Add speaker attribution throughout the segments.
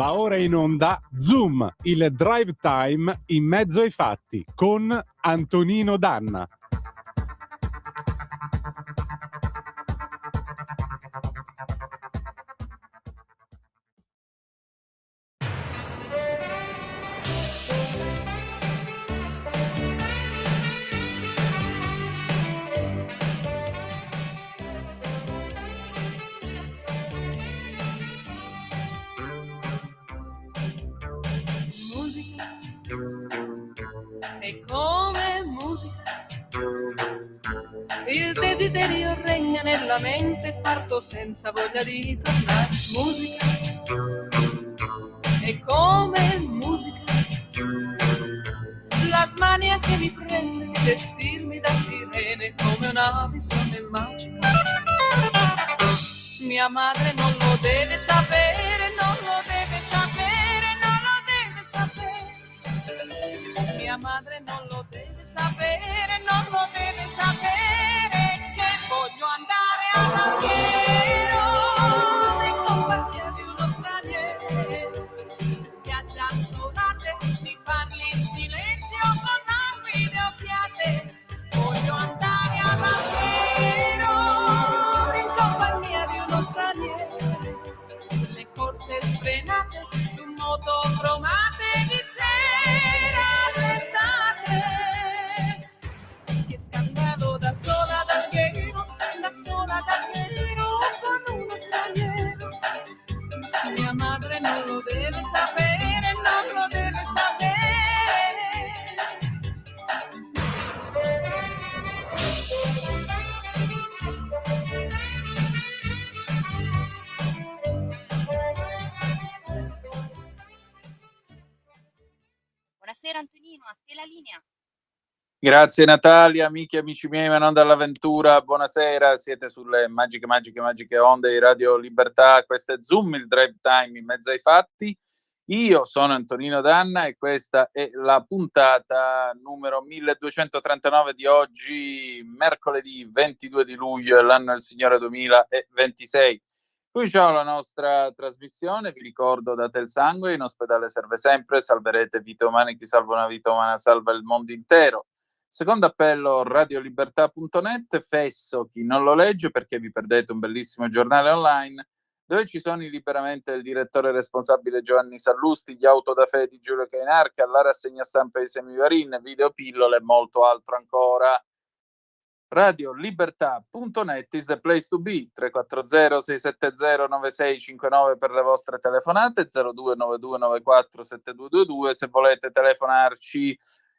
Speaker 1: Va ora in onda Zoom, il drive time in mezzo ai fatti con Antonino Danna.
Speaker 2: E come musica il desiderio regna nella mente, parto senza voglia di tornare. Musica e come musica la smania che mi prende di vestirmi da sirene come una visione magica. Mia madre non lo deve sapere, non lo deve sapere, non lo deve sapere. Mia madre non lo deve sapere, non lo deve sapere, che voglio andare ad Alghero in compagnia di uno straniero. Si spiaggia assolate, mi parli in silenzio con acquide occhiate. Voglio andare ad Alghero in compagnia di uno straniero. Le corse sfrenate su moto cromate di sera d'estate. Che scandalo, da sola ad Alghero con uno straniero. Mia madre non lo deve sapere, non lo deve sapere.
Speaker 3: Buonasera Antonino, a te la linea.
Speaker 4: Grazie Natalia, amiche e amici miei, ma non dall'avventura, buonasera, siete sulle magiche onde di Radio Libertà, questo è Zoom, il drive time in mezzo ai fatti. Io sono Antonino Danna e questa è la puntata numero 1239 di oggi, mercoledì 22 di luglio dell'anno del Signore 2026. Cominciamo la nostra trasmissione, vi ricordo date il sangue, in ospedale serve sempre, salverete vite umane, chi salva una vita umana salva il mondo intero. Secondo appello radiolibertà.net, fesso chi non lo legge perché vi perdete un bellissimo giornale online dove ci sono liberamente il direttore responsabile Giovanni Sallusti, gli auto da fede di Giulio Cainarca, la rassegna stampa di Semivarin, videopillole e molto altro ancora. Radiolibertà.net is the place to be. 340-670-9659 per le vostre telefonate, 0292947222 se volete telefonarci.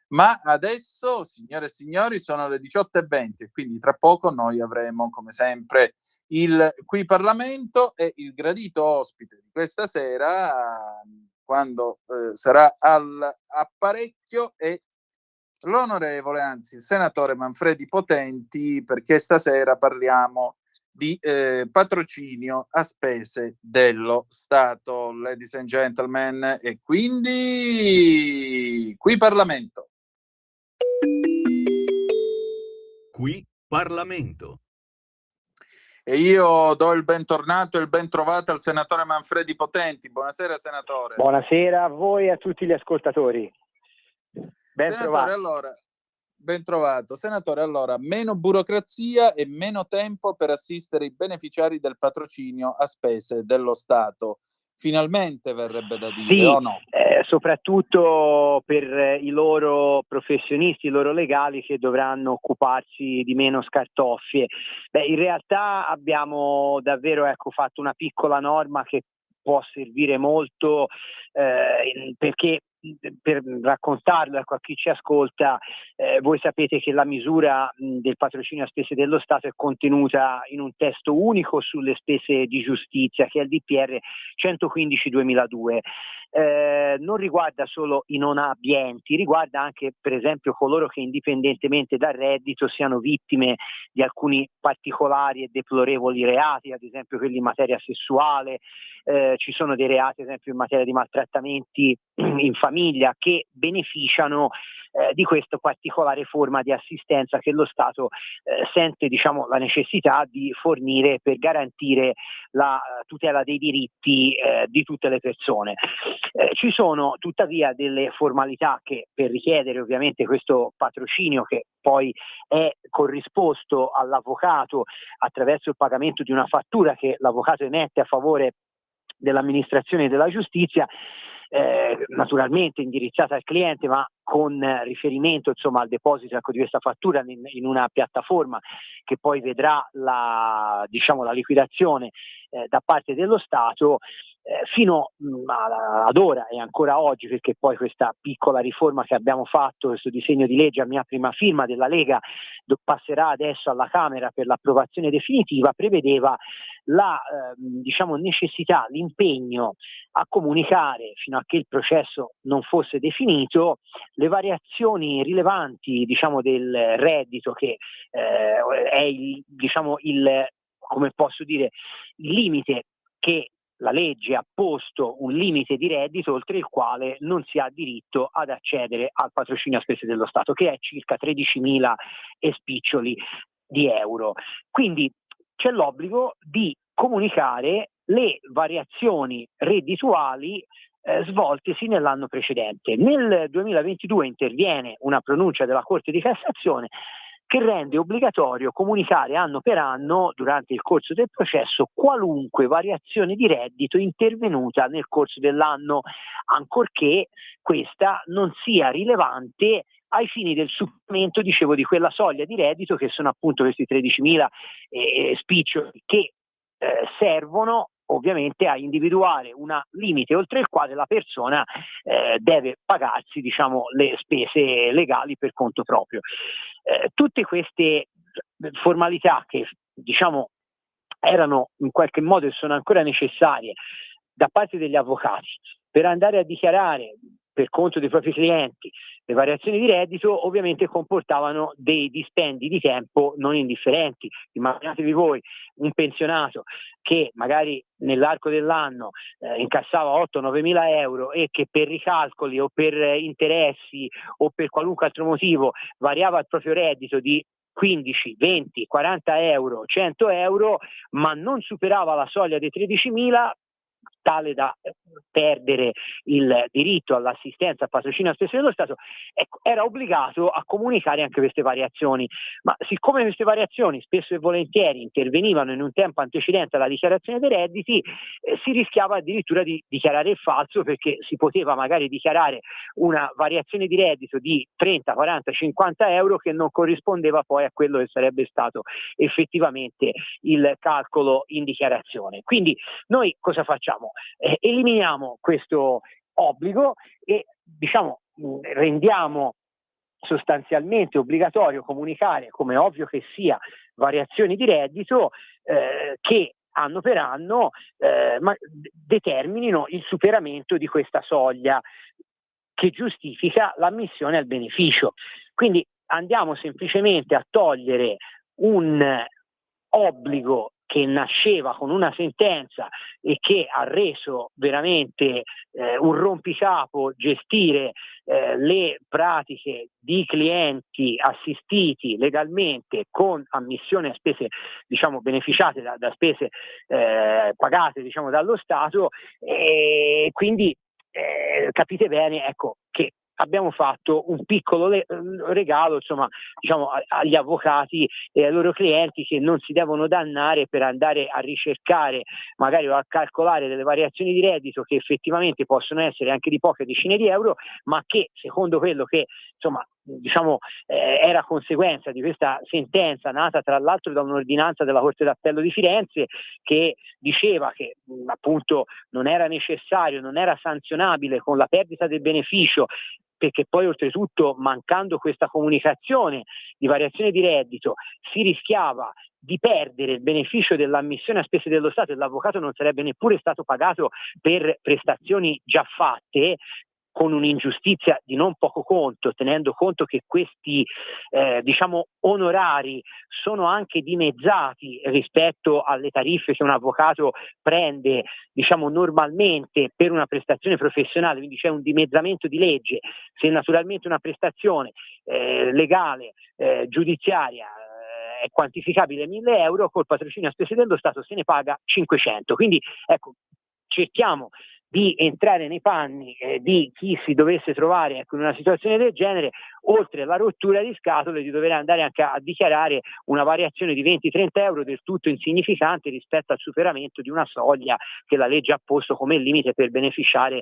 Speaker 4: Ma adesso, signore e signori, sono le 18:20 e quindi tra poco noi avremo, come sempre, il Qui Parlamento e il gradito ospite di questa sera, quando sarà all'apparecchio, è l'onorevole, anzi il senatore Manfredi Potenti, perché stasera parliamo di patrocinio a spese dello Stato, ladies and gentlemen, e quindi Qui Parlamento.
Speaker 5: Qui Parlamento.
Speaker 4: E io do il bentornato e il bentrovato al senatore Manfredi Potenti. Buonasera senatore.
Speaker 6: Buonasera a voi e a tutti gli ascoltatori.
Speaker 4: Senatore, allora, ben trovato. Senatore, allora, meno burocrazia e meno tempo per assistere i beneficiari del patrocinio a spese dello Stato. Finalmente verrebbe da dire,
Speaker 6: sì,
Speaker 4: o no?
Speaker 6: Soprattutto per i loro professionisti, i loro legali che dovranno occuparsi di meno scartoffie. In realtà abbiamo davvero fatto una piccola norma che può servire molto perché, per raccontarlo a chi ci ascolta, voi sapete che la misura del patrocinio a spese dello Stato è contenuta in un testo unico sulle spese di giustizia che è il DPR 115/2002. non riguarda solo i non abbienti, riguarda anche per esempio coloro che indipendentemente dal reddito siano vittime di alcuni particolari e deplorevoli reati, ad esempio quelli in materia sessuale, ci sono dei reati ad esempio in materia di maltrattamenti in famiglia che beneficiano di questa particolare forma di assistenza che lo Stato sente, diciamo, la necessità di fornire per garantire la tutela dei diritti di tutte le persone. Ci sono tuttavia delle formalità che, per richiedere ovviamente questo patrocinio, che poi è corrisposto all'avvocato attraverso il pagamento di una fattura che l'avvocato emette a favore dell'amministrazione della giustizia, naturalmente indirizzata al cliente, ma con riferimento insomma al deposito, ecco, di questa fattura in una piattaforma che poi vedrà la liquidazione da parte dello Stato. Fino ad ora e ancora oggi, perché poi questa piccola riforma che abbiamo fatto, questo disegno di legge a mia prima firma della Lega, passerà adesso alla Camera per l'approvazione definitiva, prevedeva la necessità, l'impegno a comunicare, fino a che il processo non fosse definito, le variazioni rilevanti, diciamo, del reddito, che è il come posso dire, il limite che la legge ha posto, un limite di reddito oltre il quale non si ha diritto ad accedere al patrocinio a spese dello Stato, che è circa 13.000 e spiccioli di euro. Quindi c'è l'obbligo di comunicare le variazioni reddituali svoltesi nell'anno precedente. Nel 2022 interviene una pronuncia della Corte di Cassazione che rende obbligatorio comunicare anno per anno, durante il corso del processo, qualunque variazione di reddito intervenuta nel corso dell'anno, ancorché questa non sia rilevante ai fini del supplemento, dicevo, di quella soglia di reddito, che sono appunto questi 13.000 spiccioli, che servono ovviamente a individuare un limite oltre il quale la persona deve pagarsi, diciamo, le spese legali per conto proprio. Tutte queste formalità che, diciamo, erano in qualche modo e sono ancora necessarie da parte degli avvocati per andare a dichiarare per conto dei propri clienti le variazioni di reddito, ovviamente comportavano dei dispendi di tempo non indifferenti. Immaginatevi voi un pensionato che magari nell'arco dell'anno incassava 8-9 mila euro e che per ricalcoli o per interessi o per qualunque altro motivo variava il proprio reddito di 15, 20, 40 euro, 100 euro, ma non superava la soglia dei 13.000, tale da perdere il diritto all'assistenza, al patrocinio a spese dello Stato, ecco, era obbligato a comunicare anche queste variazioni. Ma siccome queste variazioni spesso e volentieri intervenivano in un tempo antecedente alla dichiarazione dei redditi, si rischiava addirittura di dichiarare il falso, perché si poteva magari dichiarare una variazione di reddito di 30, 40, 50 euro che non corrispondeva poi a quello che sarebbe stato effettivamente il calcolo in dichiarazione. Quindi noi cosa facciamo? Eliminiamo questo obbligo e, diciamo, rendiamo sostanzialmente obbligatorio comunicare, come ovvio che sia, variazioni di reddito che anno per anno determinino il superamento di questa soglia che giustifica l'ammissione al beneficio. Quindi andiamo semplicemente a togliere un obbligo che nasceva con una sentenza e che ha reso veramente un rompicapo gestire le pratiche di clienti assistiti legalmente con ammissione a spese, diciamo, beneficiate da spese pagate, diciamo, dallo Stato, e quindi capite bene, ecco, che abbiamo fatto un piccolo regalo, insomma, diciamo, agli avvocati e ai loro clienti, che non si devono dannare per andare a ricercare magari o a calcolare delle variazioni di reddito che effettivamente possono essere anche di poche decine di euro, ma che secondo quello che, insomma, diciamo, era conseguenza di questa sentenza, nata tra l'altro da un'ordinanza della Corte d'Appello di Firenze, che diceva che appunto non era necessario, non era sanzionabile con la perdita del beneficio, perché poi oltretutto, mancando questa comunicazione di variazione di reddito, si rischiava di perdere il beneficio dell'ammissione a spese dello Stato e l'avvocato non sarebbe neppure stato pagato per prestazioni già fatte, con un'ingiustizia di non poco conto, tenendo conto che questi onorari sono anche dimezzati rispetto alle tariffe che un avvocato prende normalmente per una prestazione professionale, quindi c'è un dimezzamento di legge. Se naturalmente una prestazione legale, giudiziaria è quantificabile 1.000 euro, col patrocinio a spese dello Stato se ne paga 500. Quindi ecco, cerchiamo di entrare nei panni di chi si dovesse trovare in una situazione del genere, oltre alla rottura di scatole di dover andare anche a dichiarare una variazione di 20-30 euro del tutto insignificante rispetto al superamento di una soglia che la legge ha posto come limite per beneficiare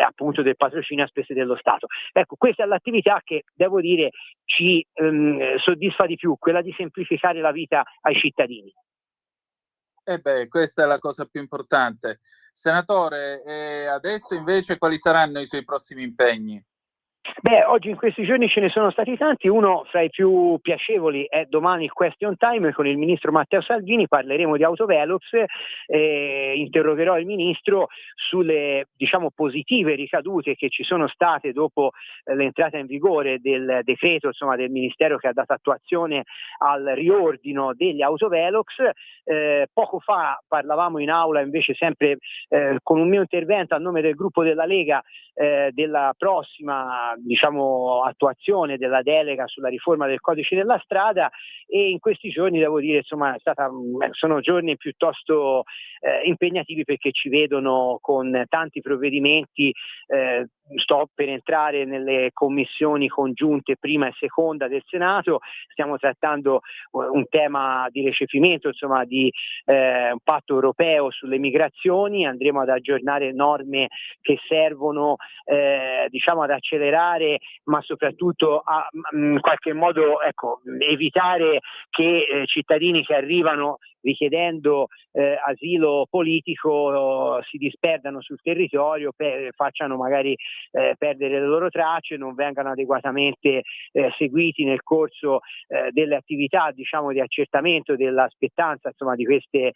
Speaker 6: appunto del patrocinio a spese dello Stato. Ecco, questa è l'attività che devo dire ci soddisfa di più, quella di semplificare la vita ai cittadini.
Speaker 4: Questa è la cosa più importante. Senatore, adesso invece quali saranno i suoi prossimi impegni?
Speaker 6: Oggi in questi giorni ce ne sono stati tanti. Uno fra i più piacevoli è domani il Question Time con il ministro Matteo Salvini. Parleremo di autovelox, interrogherò il ministro sulle positive ricadute che ci sono state dopo l'entrata in vigore del decreto del ministero che ha dato attuazione al riordino degli autovelox. Poco fa parlavamo in aula invece sempre con un mio intervento a nome del gruppo della Lega della prossima attuazione della delega sulla riforma del codice della strada, e in questi giorni devo dire sono giorni piuttosto impegnativi perché ci vedono con tanti provvedimenti. Sto per entrare nelle commissioni congiunte prima e seconda del Senato, stiamo trattando un tema di recepimento di un patto europeo sulle migrazioni, andremo ad aggiornare norme che servono ad accelerare, ma soprattutto a in qualche modo evitare che cittadini che arrivano richiedendo asilo politico si disperdano sul territorio, facciano magari perdere le loro tracce, non vengano adeguatamente seguiti nel corso delle attività di accertamento della spettanza di queste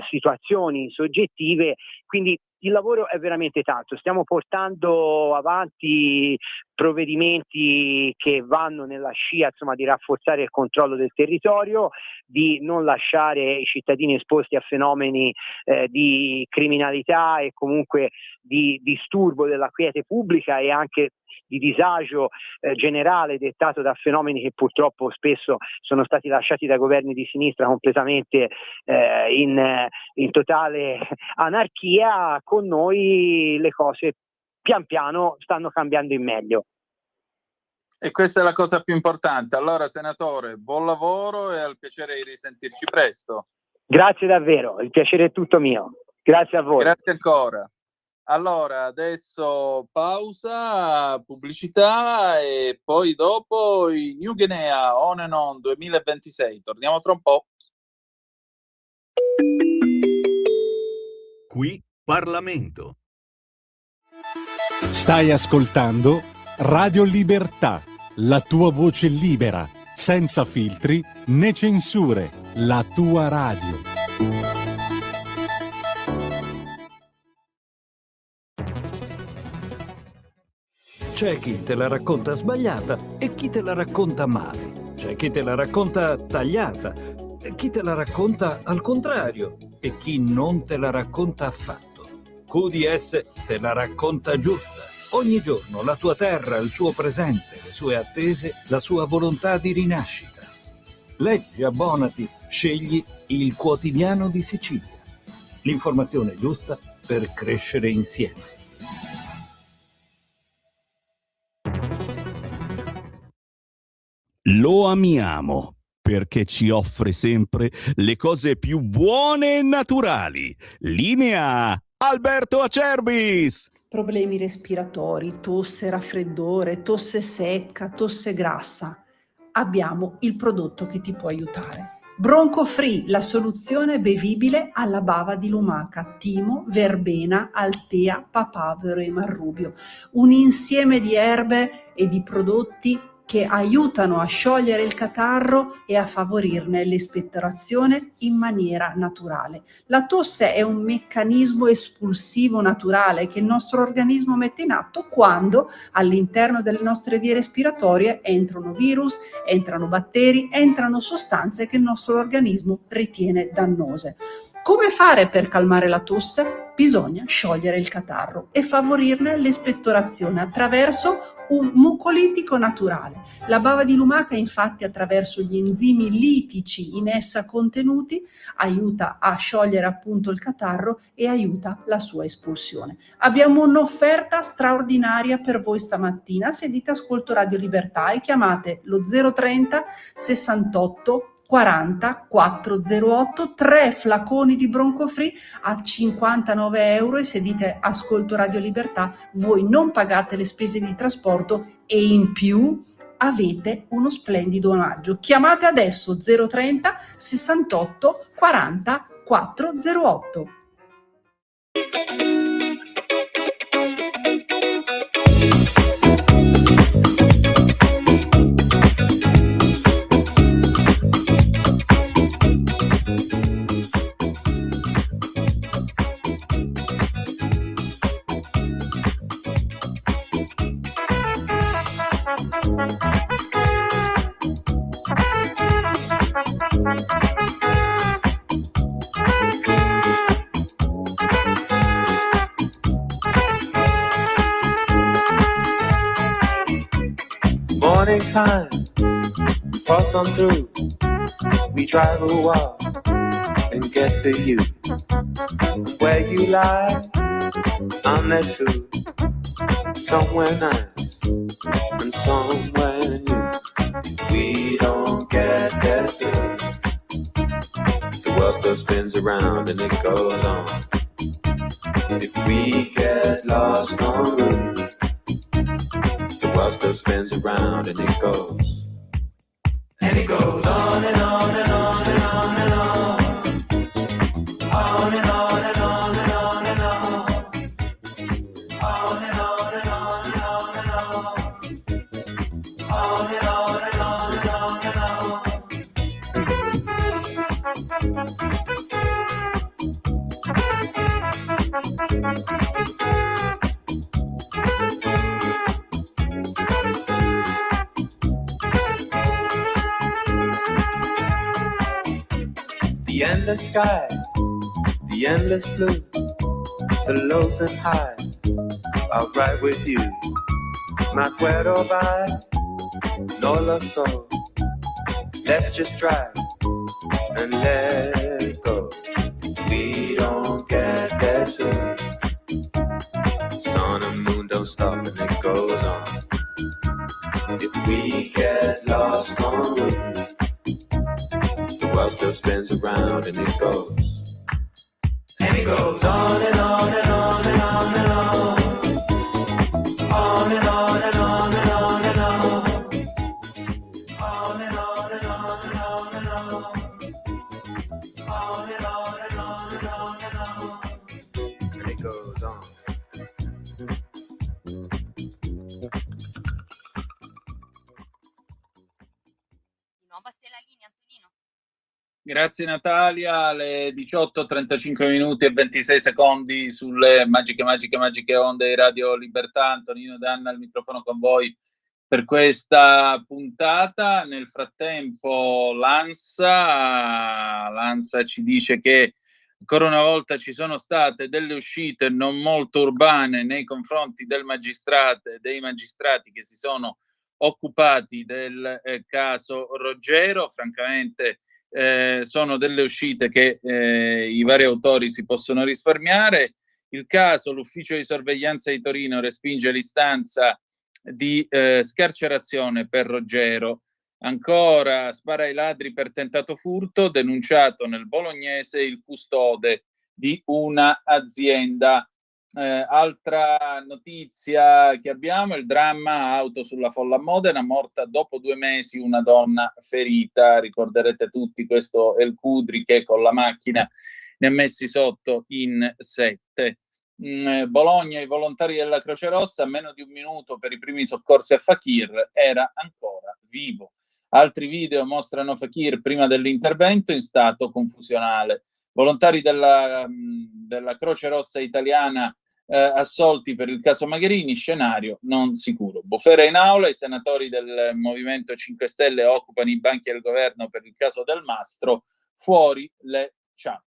Speaker 6: situazioni soggettive. Quindi il lavoro è veramente tanto, stiamo portando avanti provvedimenti che vanno nella scia di rafforzare il controllo del territorio, di non lasciare i cittadini esposti a fenomeni di criminalità e comunque di disturbo della quiete pubblica e anche di disagio generale dettato da fenomeni che purtroppo spesso sono stati lasciati da governi di sinistra completamente in totale anarchia. Con noi le cose pian piano stanno cambiando in meglio.
Speaker 4: E questa è la cosa più importante. Allora, senatore, buon lavoro e al piacere di risentirci presto.
Speaker 6: Grazie davvero, il piacere è tutto mio. Grazie a voi.
Speaker 4: Grazie ancora. Allora, adesso pausa, pubblicità e poi dopo i New Guinea On and On 2026. Torniamo tra un po'.
Speaker 5: Qui Parlamento.
Speaker 1: Stai ascoltando Radio Libertà, la tua voce libera, senza filtri né censure, la tua radio.
Speaker 7: C'è chi te la racconta sbagliata e chi te la racconta male. C'è chi te la racconta tagliata e chi te la racconta al contrario e chi non te la racconta affatto. QDS te la racconta giusta. Ogni giorno la tua terra, il suo presente, le sue attese, la sua volontà di rinascita. Leggi, abbonati, scegli il Quotidiano di Sicilia. L'informazione giusta per crescere insieme.
Speaker 8: Lo amiamo perché ci offre sempre le cose più buone e naturali. Linea Alberto Acerbis.
Speaker 9: Problemi respiratori, tosse, raffreddore, tosse secca, tosse grassa. Abbiamo il prodotto che ti può aiutare. Bronco Free, la soluzione bevibile alla bava di lumaca, timo, verbena, altea, papavero e marrubio. Un insieme di erbe e di prodotti che aiutano a sciogliere il catarro e a favorirne l'espettorazione in maniera naturale. La tosse è un meccanismo espulsivo naturale che il nostro organismo mette in atto quando all'interno delle nostre vie respiratorie entrano virus, entrano batteri, entrano sostanze che il nostro organismo ritiene dannose. Come fare per calmare la tosse? Bisogna sciogliere il catarro e favorirne l'espettorazione attraverso un mucolitico naturale. La bava di lumaca, infatti, attraverso gli enzimi litici in essa contenuti, aiuta a sciogliere appunto il catarro e aiuta la sua espulsione. Abbiamo un'offerta straordinaria per voi stamattina. Se dite ascolto Radio Libertà e chiamate lo 030 68 40 408, 3 flaconi di Bronco Free a 59 euro, e se dite ascolto Radio Libertà voi non pagate le spese di trasporto e in più avete uno splendido omaggio. Chiamate adesso 030 68 40 408.
Speaker 10: Morning time, cross on through. We drive a while and get to you. Where you lie, I'm there too. Somewhere nice and somewhere new. We don't get there soon. The world still spins around and it goes on. If we get lost en route, the world still spins around and it goes. And it goes on and on and on and on and on. On and on and on and on and on. On and on and on and on and on. On and on and on and on and on. The endless sky, the endless blue, the lows and highs are right with you. Me acuerdo by no love soul. Let's just drive and let go. We don't get there soon. Sun and moon don't stop and it goes on. If we get lost en route, the world still spins around and it goes. And it goes on and on and on and on and on. On and on and on and on and on. On and on and on and on and on. On and on and on and on and on. And it goes on.
Speaker 3: Di nuovo a te la linea, Antonino.
Speaker 4: Grazie Natalia, alle 18:35 minuti e 26 secondi sulle magiche onde di Radio Libertà. Antonino Danna al microfono con voi per questa puntata. Nel frattempo l'ANSA ci dice che ancora una volta ci sono state delle uscite non molto urbane nei confronti dei magistrati che si sono occupati del caso Roggero. Francamente sono delle uscite che i vari autori si possono risparmiare. Il caso, l'ufficio di sorveglianza di Torino respinge l'istanza di scarcerazione per Roggero. Ancora spara ai ladri per tentato furto, denunciato nel bolognese il custode di una azienda. Altra notizia che abbiamo, il dramma auto sulla folla a Modena, morta dopo 2 mesi una donna ferita. Ricorderete tutti, questo è il Cudri che con la macchina ne ha messi sotto in 7. Bologna, i volontari della Croce Rossa, a meno di un minuto per i primi soccorsi a Fakir, era ancora vivo. Altri video mostrano Fakir prima dell'intervento in stato confusionale. Volontari della Croce Rossa italiana assolti per il caso Magherini, scenario non sicuro. Bufera in aula, i senatori del Movimento 5 Stelle occupano i banchi del governo per il caso Del Mastro, fuori le chat.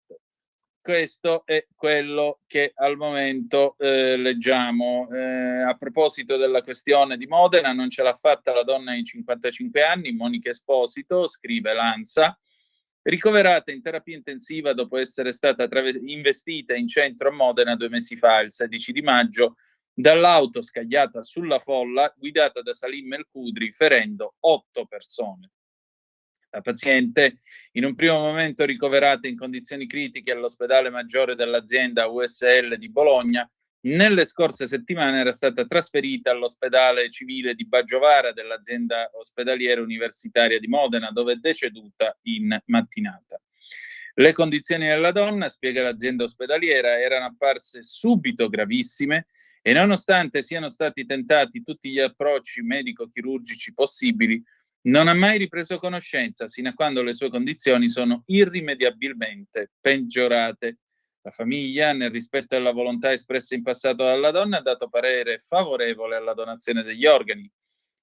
Speaker 4: Questo è quello che al momento leggiamo. A proposito della questione di Modena, non ce l'ha fatta la donna di 55 anni, Monica Esposito, scrive l'ANSA, ricoverata in terapia intensiva dopo essere stata investita in centro a Modena 2 mesi fa, il 16 di maggio, dall'auto scagliata sulla folla guidata da Salim El Kudri, ferendo 8 persone. La paziente, in un primo momento ricoverata in condizioni critiche all'ospedale maggiore dell'azienda USL di Bologna, nelle scorse settimane era stata trasferita all'ospedale civile di Baggiovara dell'azienda ospedaliera universitaria di Modena, dove è deceduta in mattinata. Le condizioni della donna, spiega l'azienda ospedaliera, erano apparse subito gravissime e nonostante siano stati tentati tutti gli approcci medico-chirurgici possibili, non ha mai ripreso conoscenza sino a quando le sue condizioni sono irrimediabilmente peggiorate. La famiglia, nel rispetto della volontà espressa in passato dalla donna, ha dato parere favorevole alla donazione degli organi.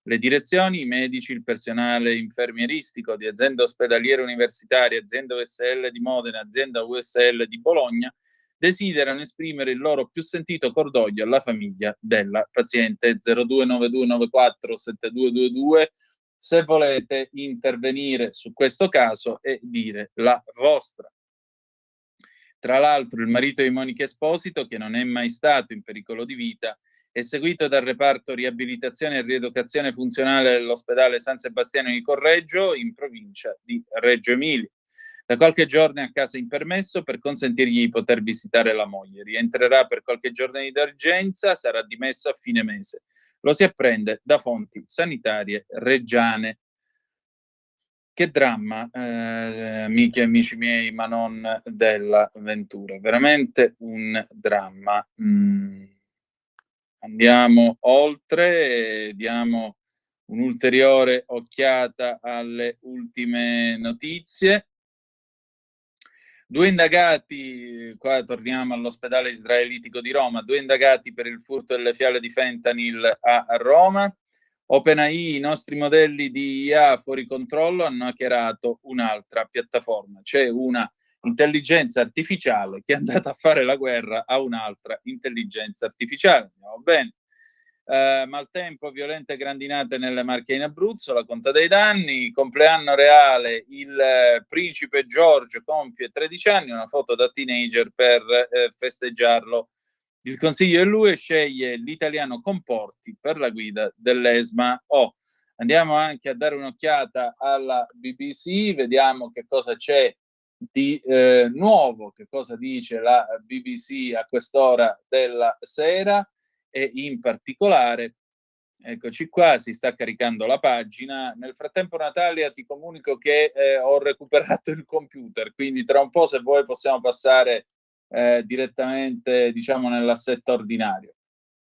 Speaker 4: Le direzioni, i medici, il personale infermieristico di azienda ospedaliera universitaria, azienda USL di Modena, azienda USL di Bologna, desiderano esprimere il loro più sentito cordoglio alla famiglia della paziente. 0292947222 se volete intervenire su questo caso e dire la vostra. Tra l'altro il marito di Monica Esposito, che non è mai stato in pericolo di vita, è seguito dal reparto riabilitazione e rieducazione funzionale dell'ospedale San Sebastiano di Correggio, in provincia di Reggio Emilia. Da qualche giorno è a casa in permesso per consentirgli di poter visitare la moglie. Rientrerà per qualche giorno di urgenza, sarà dimesso a fine mese. Lo si apprende da fonti sanitarie reggiane. Che dramma, amiche e amici miei, ma non della Ventura. Veramente un dramma. Andiamo oltre e diamo un'ulteriore occhiata alle ultime notizie. 2 indagati, qua torniamo all'ospedale israelitico di Roma, 2 indagati per il furto delle fiale di fentanyl a Roma. OpenAI, i nostri modelli di IA fuori controllo, hanno hackerato un'altra piattaforma. C'è una intelligenza artificiale che è andata a fare la guerra a un'altra intelligenza artificiale. Andiamo bene. Maltempo, violente grandinate nelle Marche in Abruzzo, la conta dei danni, compleanno reale, il principe George compie 13 anni, una foto da teenager per festeggiarlo. Il Consiglio dell'UE sceglie l'italiano Comporti per la guida dell'ESMA. Andiamo anche a dare un'occhiata alla BBC, vediamo che cosa c'è di nuovo, che cosa dice la BBC a quest'ora della sera. E in particolare, eccoci qua, si sta caricando la pagina. Nel frattempo, Natalia, ti comunico che ho recuperato il computer, quindi tra un po', se vuoi, possiamo passare direttamente, diciamo, nell'assetto ordinario.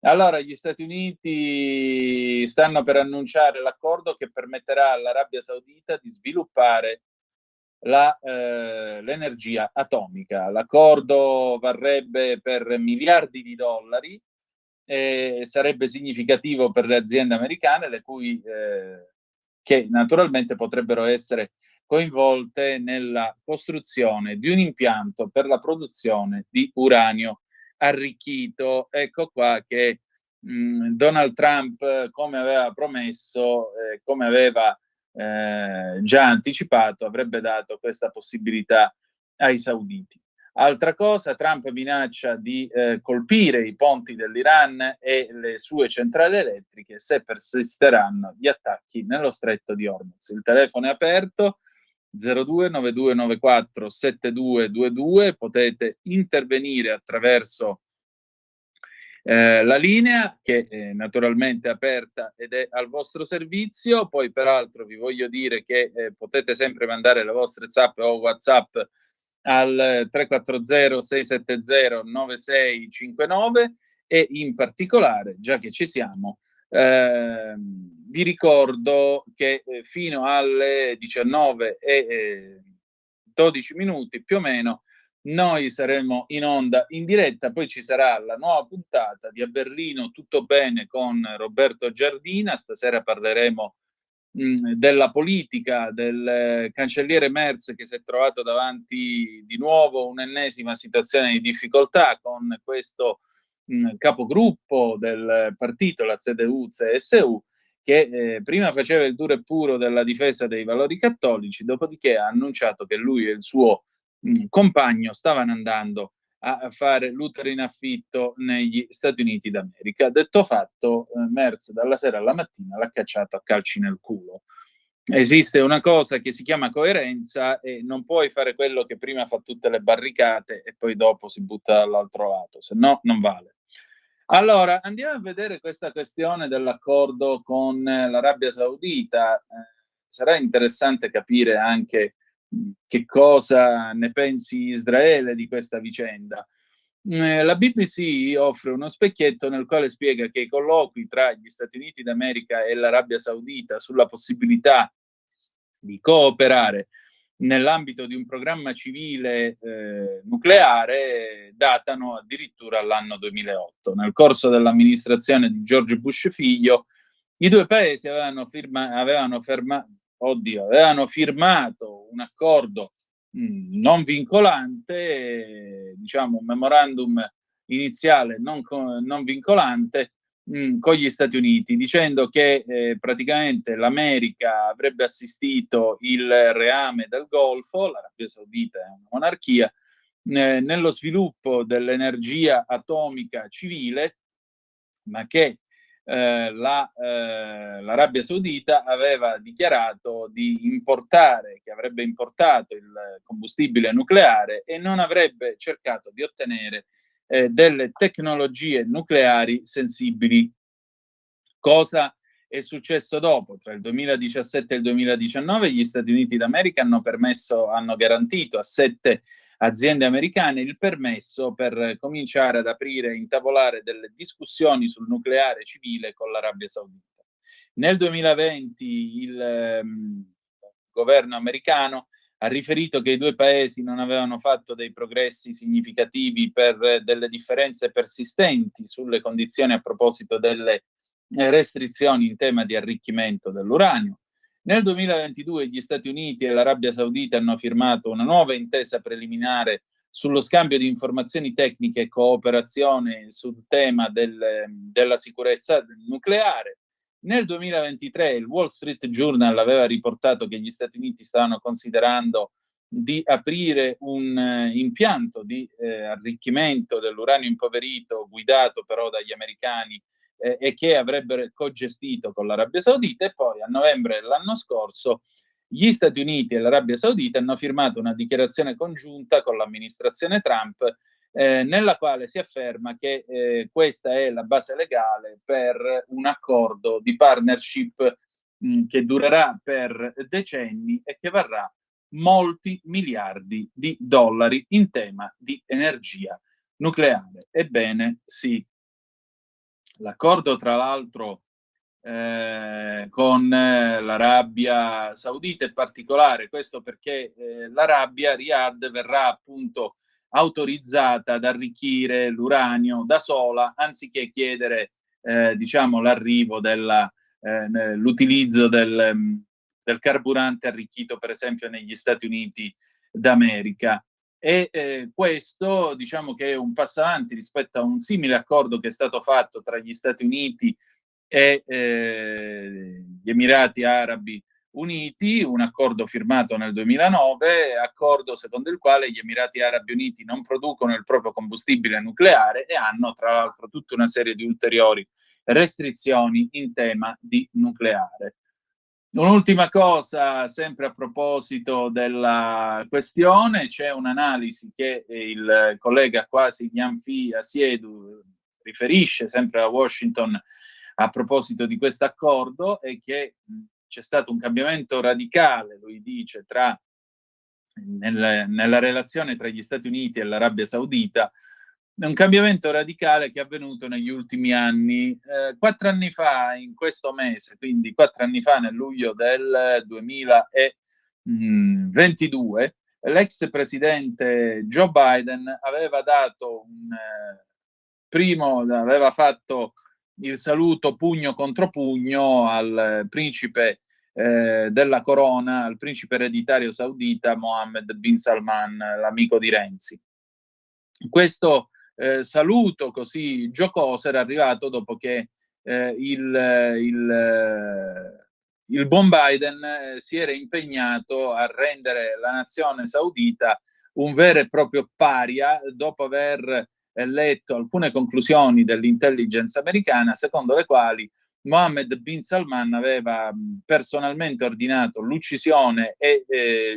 Speaker 4: Allora, gli Stati Uniti stanno per annunciare l'accordo che permetterà all'Arabia Saudita di sviluppare l'energia atomica. L'accordo varrebbe per miliardi di dollari, sarebbe significativo per le aziende americane, le cui che naturalmente potrebbero essere coinvolte nella costruzione di un impianto per la produzione di uranio arricchito. Ecco qua che Donald Trump, come aveva promesso, come aveva già anticipato, avrebbe dato questa possibilità ai sauditi. Altra cosa, Trump minaccia di colpire i ponti dell'Iran e le sue centrali elettriche se persisteranno gli attacchi nello stretto di Hormuz. Il telefono è aperto, 0292947222, potete intervenire attraverso la linea che naturalmente è aperta ed è al vostro servizio. Poi peraltro vi voglio dire che potete sempre mandare le vostre zap o WhatsApp al 340 670 9659 e in particolare, già che ci siamo, Vi ricordo che fino alle 19:12 più o meno noi saremo in onda in diretta, poi ci sarà la nuova puntata di A Berlino Tutto Bene con Roberto Giardina. Stasera parleremo della politica del cancelliere Merz, che si è trovato davanti di nuovo un'ennesima situazione di difficoltà con questo capogruppo del partito, la CDU-CSU, che prima faceva il duro e puro della difesa dei valori cattolici, dopodiché ha annunciato che lui e il suo compagno stavano andando a fare l'utero in affitto negli Stati Uniti d'America. Detto fatto, Merz dalla sera alla mattina l'ha cacciato a calci nel culo. Esiste una cosa che si chiama coerenza e non puoi fare quello che prima fa tutte le barricate e poi dopo si butta dall'altro lato, se no non vale. Allora, andiamo a vedere questa questione dell'accordo con l'Arabia Saudita. Sarà interessante capire anche che cosa ne pensi Israele di questa vicenda. La BBC offre uno specchietto nel quale spiega che i colloqui tra gli Stati Uniti d'America e l'Arabia Saudita sulla possibilità di cooperare nell'ambito di un programma civile nucleare datano addirittura all'anno 2008. Nel corso dell'amministrazione di George Bush figlio, i due paesi avevano firmato un accordo non vincolante, diciamo un memorandum iniziale non vincolante con gli Stati Uniti, dicendo che praticamente l'America avrebbe assistito il reame del Golfo, l'Arabia Saudita è una monarchia, nello sviluppo dell'energia atomica civile, ma che l'Arabia Saudita aveva dichiarato di importare, che avrebbe importato il combustibile nucleare e non avrebbe cercato di ottenere delle tecnologie nucleari sensibili. Cosa è successo dopo? Tra il 2017 e il 2019 gli Stati Uniti d'America hanno garantito a 7 aziende americane il permesso per cominciare ad aprire e intavolare delle discussioni sul nucleare civile con l'Arabia Saudita. Nel 2020 il governo americano ha riferito che i due paesi non avevano fatto dei progressi significativi per delle differenze persistenti sulle condizioni a proposito delle restrizioni in tema di arricchimento dell'uranio. Nel 2022 gli Stati Uniti e l'Arabia Saudita hanno firmato una nuova intesa preliminare sullo scambio di informazioni tecniche e cooperazione sul tema della sicurezza nucleare. Nel 2023 il Wall Street Journal aveva riportato che gli Stati Uniti stavano considerando di aprire un impianto di arricchimento dell'uranio impoverito guidato però dagli americani e che avrebbero cogestito con l'Arabia Saudita, e poi a novembre dell'anno scorso gli Stati Uniti e l'Arabia Saudita hanno firmato una dichiarazione congiunta con l'amministrazione Trump nella quale si afferma che questa è la base legale per un accordo di partnership che durerà per decenni e che varrà molti miliardi di dollari in tema di energia nucleare. Ebbene sì, l'accordo tra l'altro con l'Arabia Saudita è particolare, questo perché l'Arabia, Riyadh, verrà appunto autorizzata ad arricchire l'uranio da sola, anziché chiedere diciamo l'arrivo l'utilizzo del carburante arricchito per esempio negli Stati Uniti d'America. E questo diciamo che è un passo avanti rispetto a un simile accordo che è stato fatto tra gli Stati Uniti e gli Emirati Arabi Uniti, un accordo firmato nel 2009, accordo secondo il quale gli Emirati Arabi Uniti non producono il proprio combustibile nucleare e hanno tra l'altro tutta una serie di ulteriori restrizioni in tema di nucleare. Un'ultima cosa, sempre a proposito della questione, c'è un'analisi che il collega Kwasi Nyanfi Asiedu riferisce sempre a Washington a proposito di questo accordo, e che c'è stato un cambiamento radicale, lui dice, nella relazione tra gli Stati Uniti e l'Arabia Saudita un cambiamento radicale che è avvenuto negli ultimi anni. 4 anni fa, in questo mese, quindi 4 anni fa, nel luglio del 2022, l'ex presidente Joe Biden aveva dato aveva fatto il saluto pugno contro pugno al principe della corona, al principe ereditario saudita Mohammed bin Salman, l'amico di Renzi. Questo saluto così giocoso era arrivato dopo che il buon Biden si era impegnato a rendere la nazione saudita un vero e proprio paria, dopo aver letto alcune conclusioni dell'intelligence americana, secondo le quali Mohammed bin Salman aveva personalmente ordinato l'uccisione e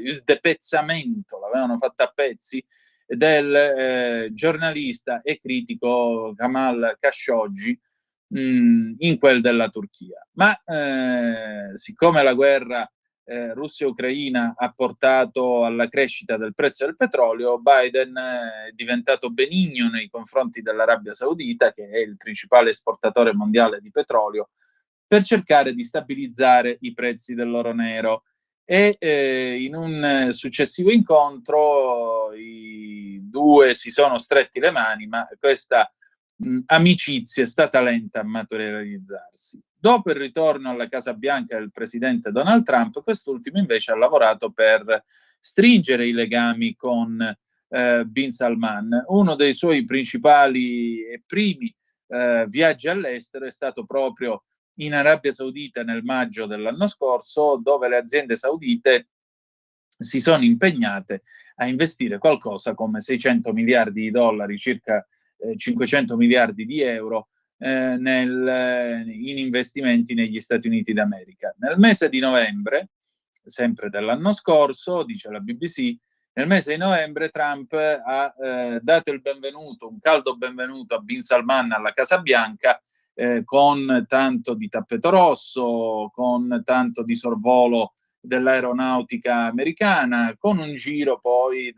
Speaker 4: il depezzamento, l'avevano fatto a pezzi, del giornalista e critico Jamal Khashoggi in quel della Turchia. Ma siccome la guerra Russia-Ucraina ha portato alla crescita del prezzo del petrolio, Biden è diventato benigno nei confronti dell'Arabia Saudita, che è il principale esportatore mondiale di petrolio, per cercare di stabilizzare i prezzi dell'oro nero. E in un successivo incontro i due si sono stretti le mani, ma questa amicizia è stata lenta a materializzarsi. Dopo il ritorno alla Casa Bianca del presidente Donald Trump, quest'ultimo invece ha lavorato per stringere i legami con bin Salman. Uno dei suoi principali e primi viaggi all'estero è stato proprio in Arabia Saudita nel maggio dell'anno scorso, dove le aziende saudite si sono impegnate a investire qualcosa come 600 miliardi di dollari, circa 500 miliardi di euro, in investimenti negli Stati Uniti d'America. Nel mese di novembre, sempre dell'anno scorso, dice la BBC, nel mese di novembre Trump ha dato il benvenuto, un caldo benvenuto a bin Salman alla Casa Bianca, con tanto di tappeto rosso, con tanto di sorvolo dell'aeronautica americana, con un giro poi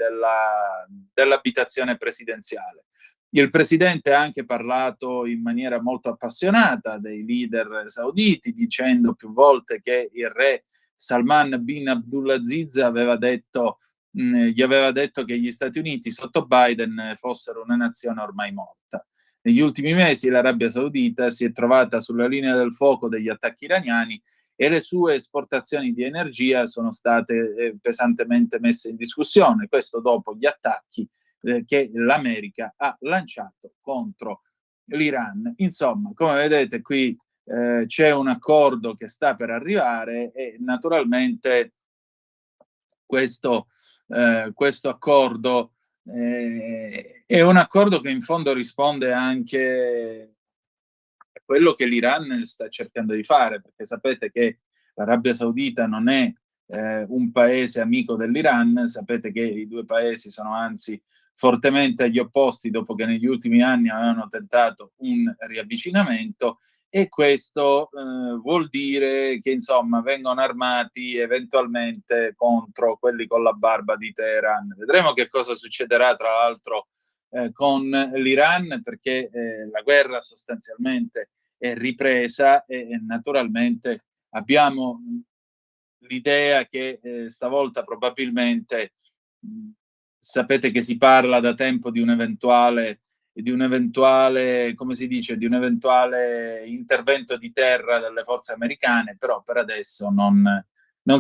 Speaker 4: dell'abitazione presidenziale. Il presidente ha anche parlato in maniera molto appassionata dei leader sauditi, dicendo più volte che il re Salman bin Abdulaziz gli aveva detto che gli Stati Uniti sotto Biden fossero una nazione ormai morta. Negli ultimi mesi l'Arabia Saudita si è trovata sulla linea del fuoco degli attacchi iraniani e le sue esportazioni di energia sono state pesantemente messe in discussione, questo dopo gli attacchi che l'America ha lanciato contro l'Iran. Insomma, come vedete qui c'è un accordo che sta per arrivare e naturalmente questo accordo è un accordo che in fondo risponde anche a quello che l'Iran sta cercando di fare, perché sapete che l'Arabia Saudita non è un paese amico dell'Iran, sapete che i due paesi sono anzi fortemente agli opposti dopo che negli ultimi anni avevano tentato un riavvicinamento, e questo vuol dire che insomma vengono armati eventualmente contro quelli con la barba di Teheran. Vedremo che cosa succederà tra l'altro con l'Iran, perché la guerra sostanzialmente è ripresa e naturalmente abbiamo l'idea che stavolta probabilmente sapete che si parla da tempo di un eventuale, come si dice, di un eventuale intervento di terra delle forze americane, però per adesso non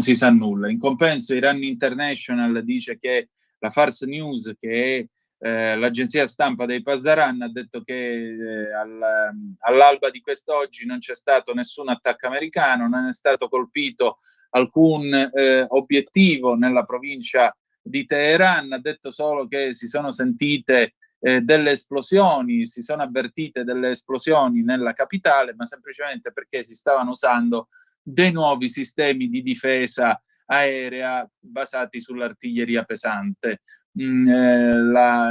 Speaker 4: si sa nulla. In compenso Iran International dice che la Fars News, che è l'agenzia stampa dei Pasdaran, ha detto che all'alba di quest'oggi non c'è stato nessun attacco americano, non è stato colpito alcun obiettivo nella provincia di Teheran, ha detto solo che si sono sentite delle esplosioni, si sono avvertite delle esplosioni nella capitale, ma semplicemente perché si stavano usando dei nuovi sistemi di difesa aerea basati sull'artiglieria pesante. La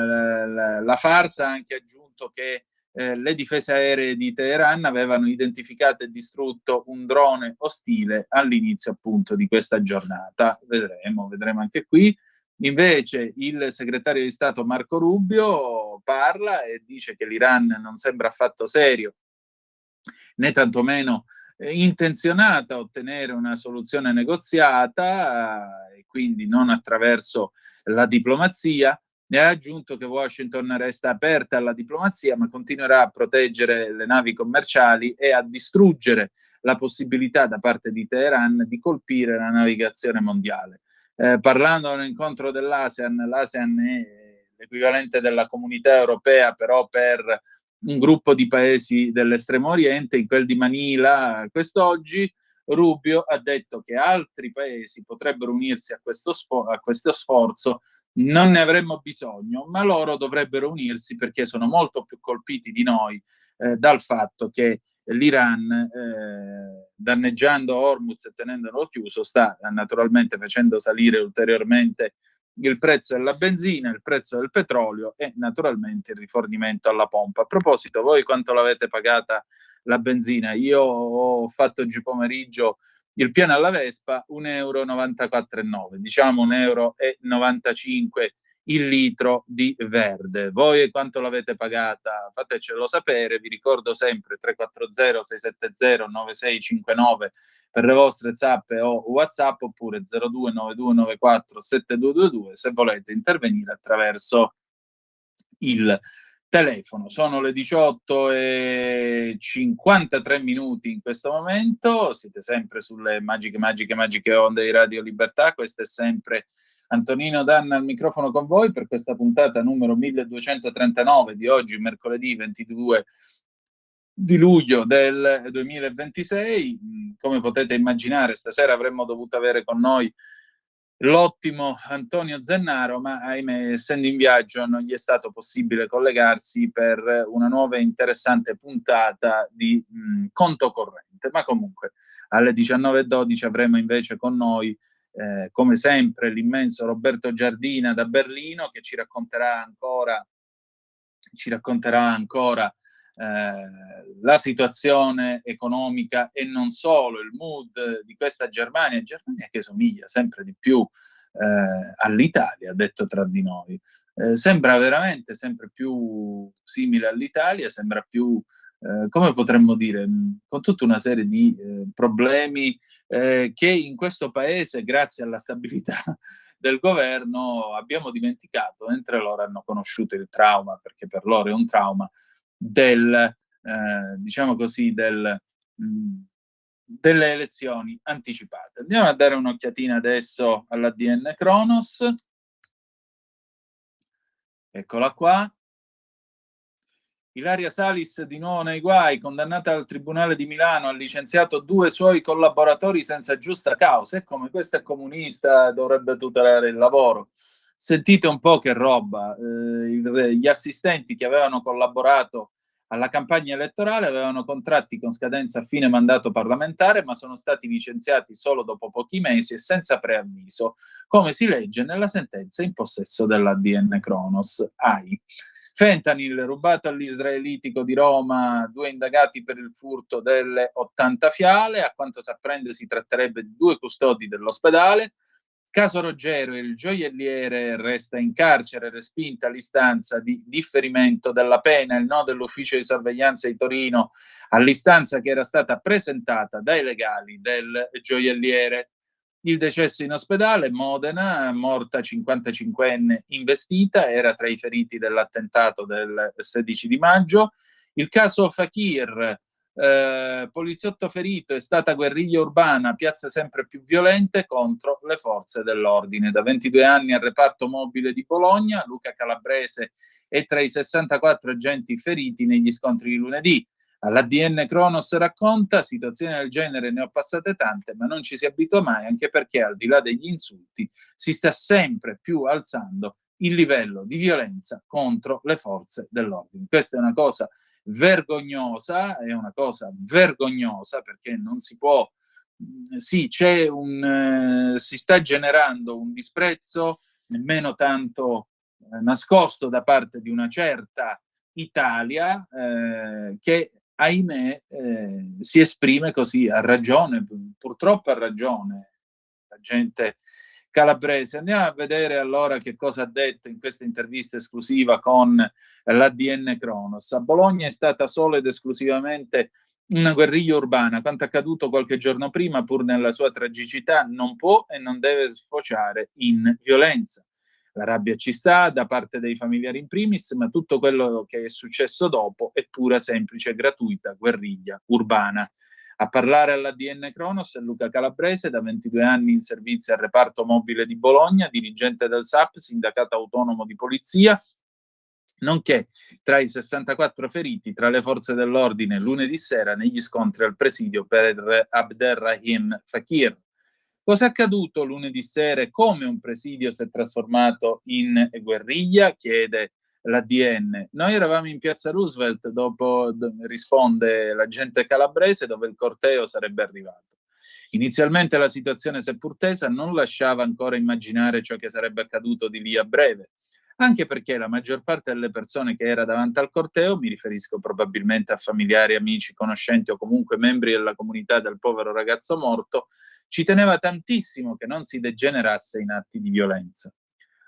Speaker 4: Fars ha anche aggiunto che le difese aeree di Teheran avevano identificato e distrutto un drone ostile all'inizio appunto di questa giornata. Vedremo anche qui. Invece il segretario di Stato Marco Rubio parla e dice che l'Iran non sembra affatto serio, né tantomeno intenzionata a ottenere una soluzione negoziata, e quindi non attraverso la diplomazia, e ha aggiunto che Washington resta aperta alla diplomazia, ma continuerà a proteggere le navi commerciali e a distruggere la possibilità da parte di Teheran di colpire la navigazione mondiale. Parlando a un incontro dell'ASEAN, l'ASEAN è l'equivalente della Comunità Europea, però per un gruppo di paesi dell'estremo oriente. In quel di Manila quest'oggi Rubio ha detto che altri paesi potrebbero unirsi a questo sforzo, non ne avremmo bisogno, ma loro dovrebbero unirsi perché sono molto più colpiti di noi dal fatto che l'Iran, danneggiando Hormuz e tenendolo chiuso, sta naturalmente facendo salire ulteriormente il prezzo della benzina, il prezzo del petrolio e naturalmente il rifornimento alla pompa. A proposito, voi quanto l'avete pagata la benzina? Io ho fatto oggi pomeriggio il pieno alla Vespa, 1,94 €, diciamo 1,95 € il litro di verde. Voi quanto l'avete pagata? Fatecelo sapere. Vi ricordo sempre 340 670 9659 per le vostre zappe o WhatsApp, oppure 029294 7222 se volete intervenire attraverso il telefono. Sono le 18:53 in questo momento, siete sempre sulle magiche onde di Radio Libertà. Questo è sempre Antonino Danna al microfono con voi per questa puntata numero 1239 di oggi, mercoledì 22 di luglio del 2026. Come potete immaginare, stasera avremmo dovuto avere con noi l'ottimo Antonio Zennaro, ma ahimè, essendo in viaggio, non gli è stato possibile collegarsi per una nuova e interessante puntata di Conto Corrente. Ma comunque alle 19:12 avremo invece con noi, come sempre, l'immenso Roberto Giardina da Berlino, che ci racconterà ancora la situazione economica e non solo, il mood di questa Germania che somiglia sempre di più all'Italia, detto tra di noi. Sembra veramente sempre più simile all'Italia, sembra più, come potremmo dire, con tutta una serie di problemi che in questo paese, grazie alla stabilità del governo, abbiamo dimenticato, mentre loro hanno conosciuto il trauma, perché per loro è un trauma, diciamo così, delle elezioni anticipate. Andiamo a dare un'occhiatina adesso all'ADN Kronos. Eccola qua. Ilaria Salis di nuovo nei guai, condannata dal Tribunale di Milano, ha licenziato 2 suoi collaboratori senza giusta causa. E come questa è comunista, dovrebbe tutelare il lavoro. Sentite un po' che roba. Gli assistenti che avevano collaborato alla campagna elettorale avevano contratti con scadenza a fine mandato parlamentare, ma sono stati licenziati solo dopo pochi mesi e senza preavviso, come si legge nella sentenza in possesso dell'ADN Kronos. AI. Fentanyl rubato all'israelitico di Roma, 2 indagati per il furto delle 80 fiale. A quanto si apprende si tratterebbe di 2 custodi dell'ospedale. Caso Roggero, il gioielliere resta in carcere, respinta l'istanza di differimento della pena. Il no dell'ufficio di sorveglianza di Torino all'istanza che era stata presentata dai legali del gioielliere. Il decesso in ospedale, Modena, morta 55enne investita, era tra i feriti dell'attentato del 16 di maggio. Il caso Fakir, poliziotto ferito, è stata guerriglia urbana, piazze sempre più violente contro le forze dell'ordine. Da 22 anni al reparto mobile di Bologna, Luca Calabrese è tra i 64 agenti feriti negli scontri di lunedì. All'ADN Kronos racconta: situazioni del genere ne ho passate tante, ma non ci si abitua mai, anche perché al di là degli insulti si sta sempre più alzando il livello di violenza contro le forze dell'ordine. Questa è una cosa vergognosa, perché non si può, sì, si sta generando un disprezzo nemmeno tanto nascosto da parte di una certa Italia che, ahimè, si esprime così, a ragione, purtroppo a ragione. La gente Calabrese. Andiamo a vedere allora che cosa ha detto in questa intervista esclusiva con l'ADN Cronos. A Bologna è stata solo ed esclusivamente una guerriglia urbana. Quanto accaduto qualche giorno prima, pur nella sua tragicità, non può e non deve sfociare in violenza. La rabbia ci sta da parte dei familiari in primis, ma tutto quello che è successo dopo è pura, semplice e gratuita guerriglia urbana. A parlare all'ADN Cronos è Luca Calabrese, da 22 anni in servizio al reparto mobile di Bologna, dirigente del SAP, sindacato autonomo di polizia, nonché tra i 64 feriti tra le forze dell'ordine lunedì sera negli scontri al presidio per Abderrahim Fakir. Cosa è accaduto lunedì sera e come un presidio si è trasformato in guerriglia? Chiede l'ADN. Noi eravamo in piazza Roosevelt, risponde l'agente calabrese, dove il corteo sarebbe arrivato. Inizialmente la situazione, seppur tesa, non lasciava ancora immaginare ciò che sarebbe accaduto di lì a breve, anche perché la maggior parte delle persone che era davanti al corteo, mi riferisco probabilmente a familiari, amici, conoscenti o comunque membri della comunità del povero ragazzo morto, ci teneva tantissimo che non si degenerasse in atti di violenza.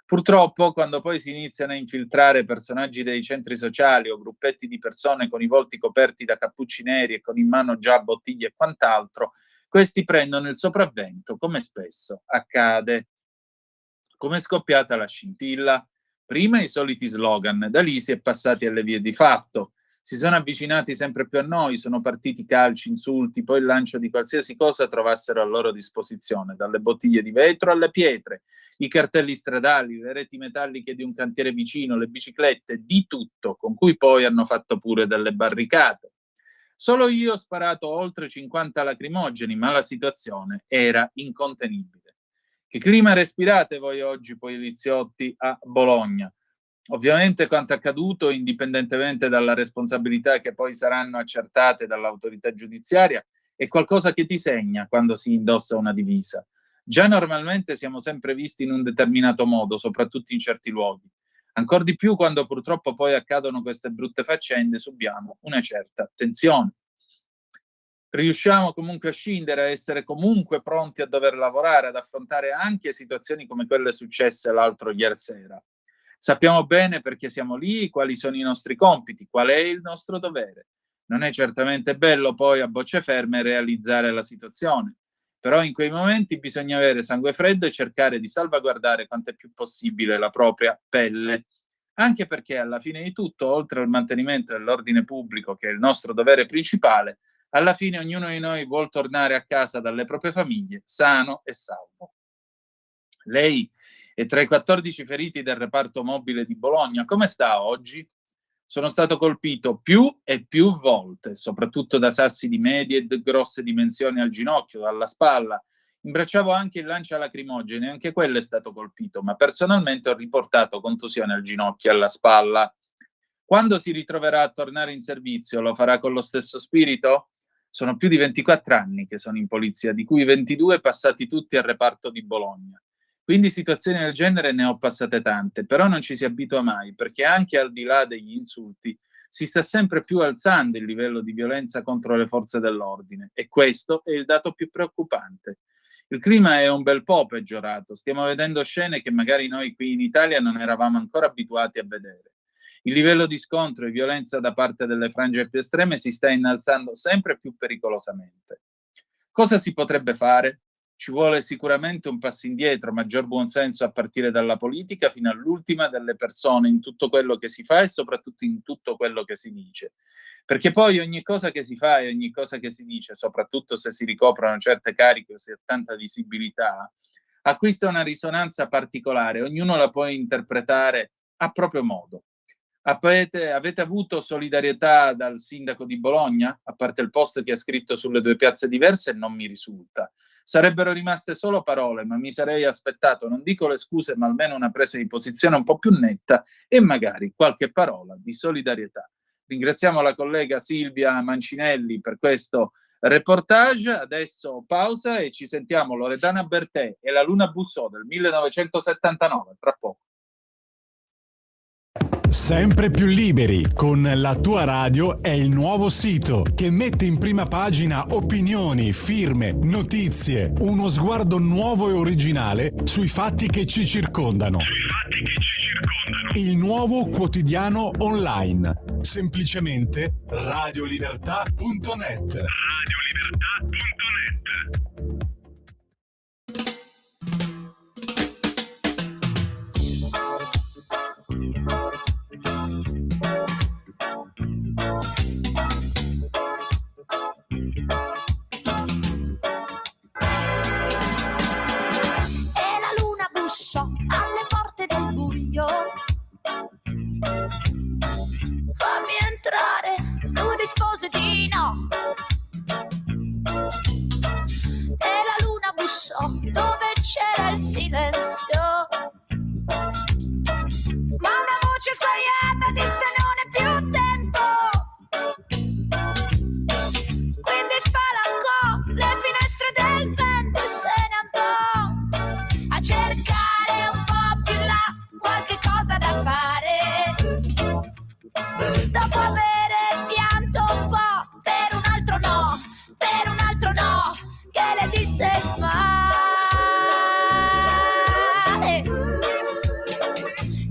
Speaker 4: Purtroppo, quando poi si iniziano a infiltrare personaggi dei centri sociali o gruppetti di persone con i volti coperti da cappucci neri e con in mano già bottiglie e quant'altro, questi prendono il sopravvento, come spesso accade. Come è scoppiata la scintilla? Prima i soliti slogan, da lì si è passati alle vie di fatto. Si sono avvicinati sempre più a noi, sono partiti calci, insulti, poi il lancio di qualsiasi cosa trovassero a loro disposizione, dalle bottiglie di vetro alle pietre, i cartelli stradali, le reti metalliche di un cantiere vicino, le biciclette, di tutto, con cui poi hanno fatto pure delle barricate. Solo io ho sparato oltre 50 lacrimogeni, ma la situazione era incontenibile. Che clima respirate voi oggi, poliziotti, a Bologna? Ovviamente quanto accaduto, indipendentemente dalla responsabilità che poi saranno accertate dall'autorità giudiziaria, è qualcosa che ti segna quando si indossa una divisa. Già normalmente siamo sempre visti in un determinato modo, soprattutto in certi luoghi. Ancor di più quando purtroppo poi accadono queste brutte faccende, subiamo una certa tensione. Riusciamo comunque a scindere, a essere comunque pronti a dover lavorare, ad affrontare anche situazioni come quelle successe l'altro ieri sera. Sappiamo bene perché siamo lì, quali sono i nostri compiti, qual è il nostro dovere. Non è certamente bello poi a bocce ferme realizzare la situazione, però in quei momenti bisogna avere sangue freddo e cercare di salvaguardare quanto è più possibile la propria pelle, anche perché alla fine di tutto, oltre al mantenimento dell'ordine pubblico, che è il nostro dovere principale, alla fine ognuno di noi vuol tornare a casa dalle proprie famiglie sano e salvo. Lei è tra i 14 feriti del reparto mobile di Bologna. Come sta oggi? Sono stato colpito più e più volte, soprattutto da sassi di medie e grosse dimensioni al ginocchio, dalla spalla. Imbracciavo anche il lancialacrimogeni, anche quello è stato colpito, ma personalmente ho riportato contusione al ginocchio e alla spalla. Quando si ritroverà a tornare in servizio, lo farà con lo stesso spirito? Sono più di 24 anni che sono in polizia, di cui 22 passati tutti al reparto di Bologna. Quindi situazioni del genere ne ho passate tante, però non ci si abitua mai, perché anche al di là degli insulti si sta sempre più alzando il livello di violenza contro le forze dell'ordine, e questo è il dato più preoccupante. Il clima è un bel po' peggiorato, stiamo vedendo scene che magari noi qui in Italia non eravamo ancora abituati a vedere. Il livello di scontro e violenza da parte delle frange più estreme si sta innalzando sempre più pericolosamente. Cosa si potrebbe fare? Ci vuole sicuramente un passo indietro, maggior buonsenso a partire dalla politica fino all'ultima delle persone in tutto quello che si fa e soprattutto in tutto quello che si dice. Perché poi ogni cosa che si fa e ogni cosa che si dice, soprattutto se si ricoprono certe cariche o si ha tanta visibilità, acquista una risonanza particolare, ognuno la può interpretare a proprio modo. Avete avuto solidarietà dal sindaco di Bologna? A parte il post che ha scritto sulle due piazze diverse, non mi risulta. Sarebbero rimaste solo parole, ma mi sarei aspettato, non dico le scuse, ma almeno una presa di posizione un po' più netta e magari qualche parola di solidarietà. Ringraziamo la collega Silvia Mancinelli per questo reportage. Adesso pausa e ci sentiamo Loredana Bertè e la Luna Bussò del 1979, tra poco.
Speaker 1: Sempre più liberi con La Tua Radio è il nuovo sito che mette in prima pagina opinioni, firme, notizie, uno sguardo nuovo e originale sui fatti che ci circondano. Il nuovo quotidiano online. Semplicemente radiolibertà.net.
Speaker 11: E la luna bussò alle porte del buio. Fammi entrare, lui rispose di no. E la luna bussò dove c'era il silenzio. Ma una voce sguaiata disse non è più tempo. Quindi spalancò le finestre del vento e se ne andò a cercare un po' più là qualche cosa da fare. Dopo avere pianto un po' per un altro no, che le disse il mare,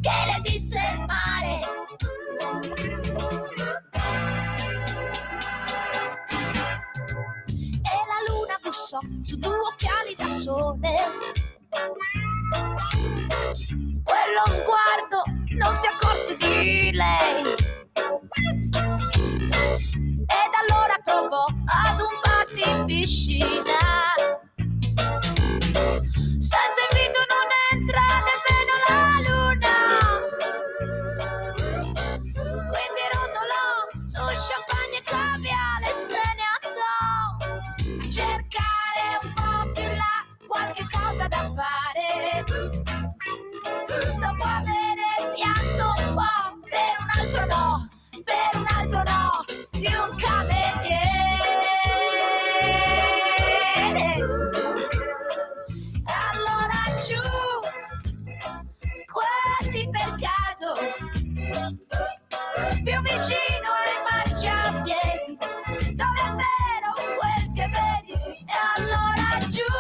Speaker 11: che le disse il mare. E la luna bussò su 2 occhiali da sole. Quello sguardo non si accorse di lei. Ed allora provò ad un party in piscina. Senza invito non entra nemmeno la luna. Quindi rotolò su champagne e caviale e se ne andò a cercare un po' più là qualche cosa da fare. Dopo avere pianto un po' per un altro no di un cameriere. Allora giù, quasi per caso, più vicino ai marciapiedi, dove è vero quel che vedi. E allora giù,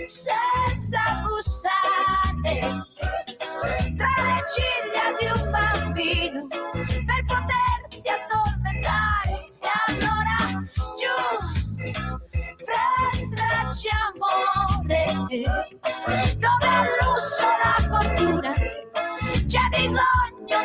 Speaker 11: senza bussare, tra le ciglia di un bambino, per potersi addormentare. E allora giù, fra stracci amore, dove al lusso la fortuna c'è bisogno della luna.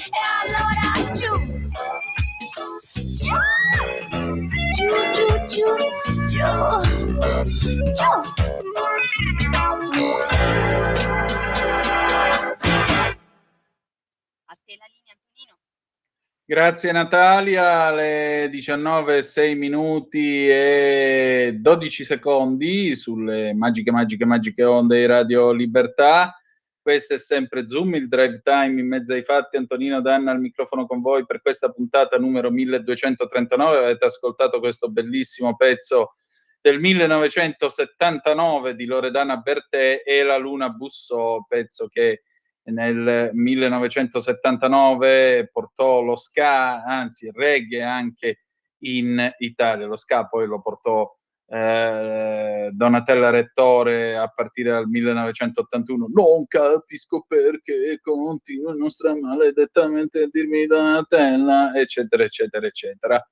Speaker 11: E allora giù, giù, giù.
Speaker 3: A te la linea, Antonino.
Speaker 4: Grazie Natalia, alle 19:06 e 12 secondi sulle magiche onde di Radio Libertà. Questo è sempre Zoom, il drive time in mezzo ai fatti. Antonino Danna al microfono con voi per questa puntata numero 1239. Avete ascoltato questo bellissimo pezzo del 1979 di Loredana Bertè e La Luna bussò, pezzo che nel 1979 portò lo ska, anzi il reggae anche in Italia. Lo ska poi lo portò Donatella Rettore a partire dal 1981. Non capisco perché continuano maledettamente a dirmi Donatella, eccetera eccetera eccetera.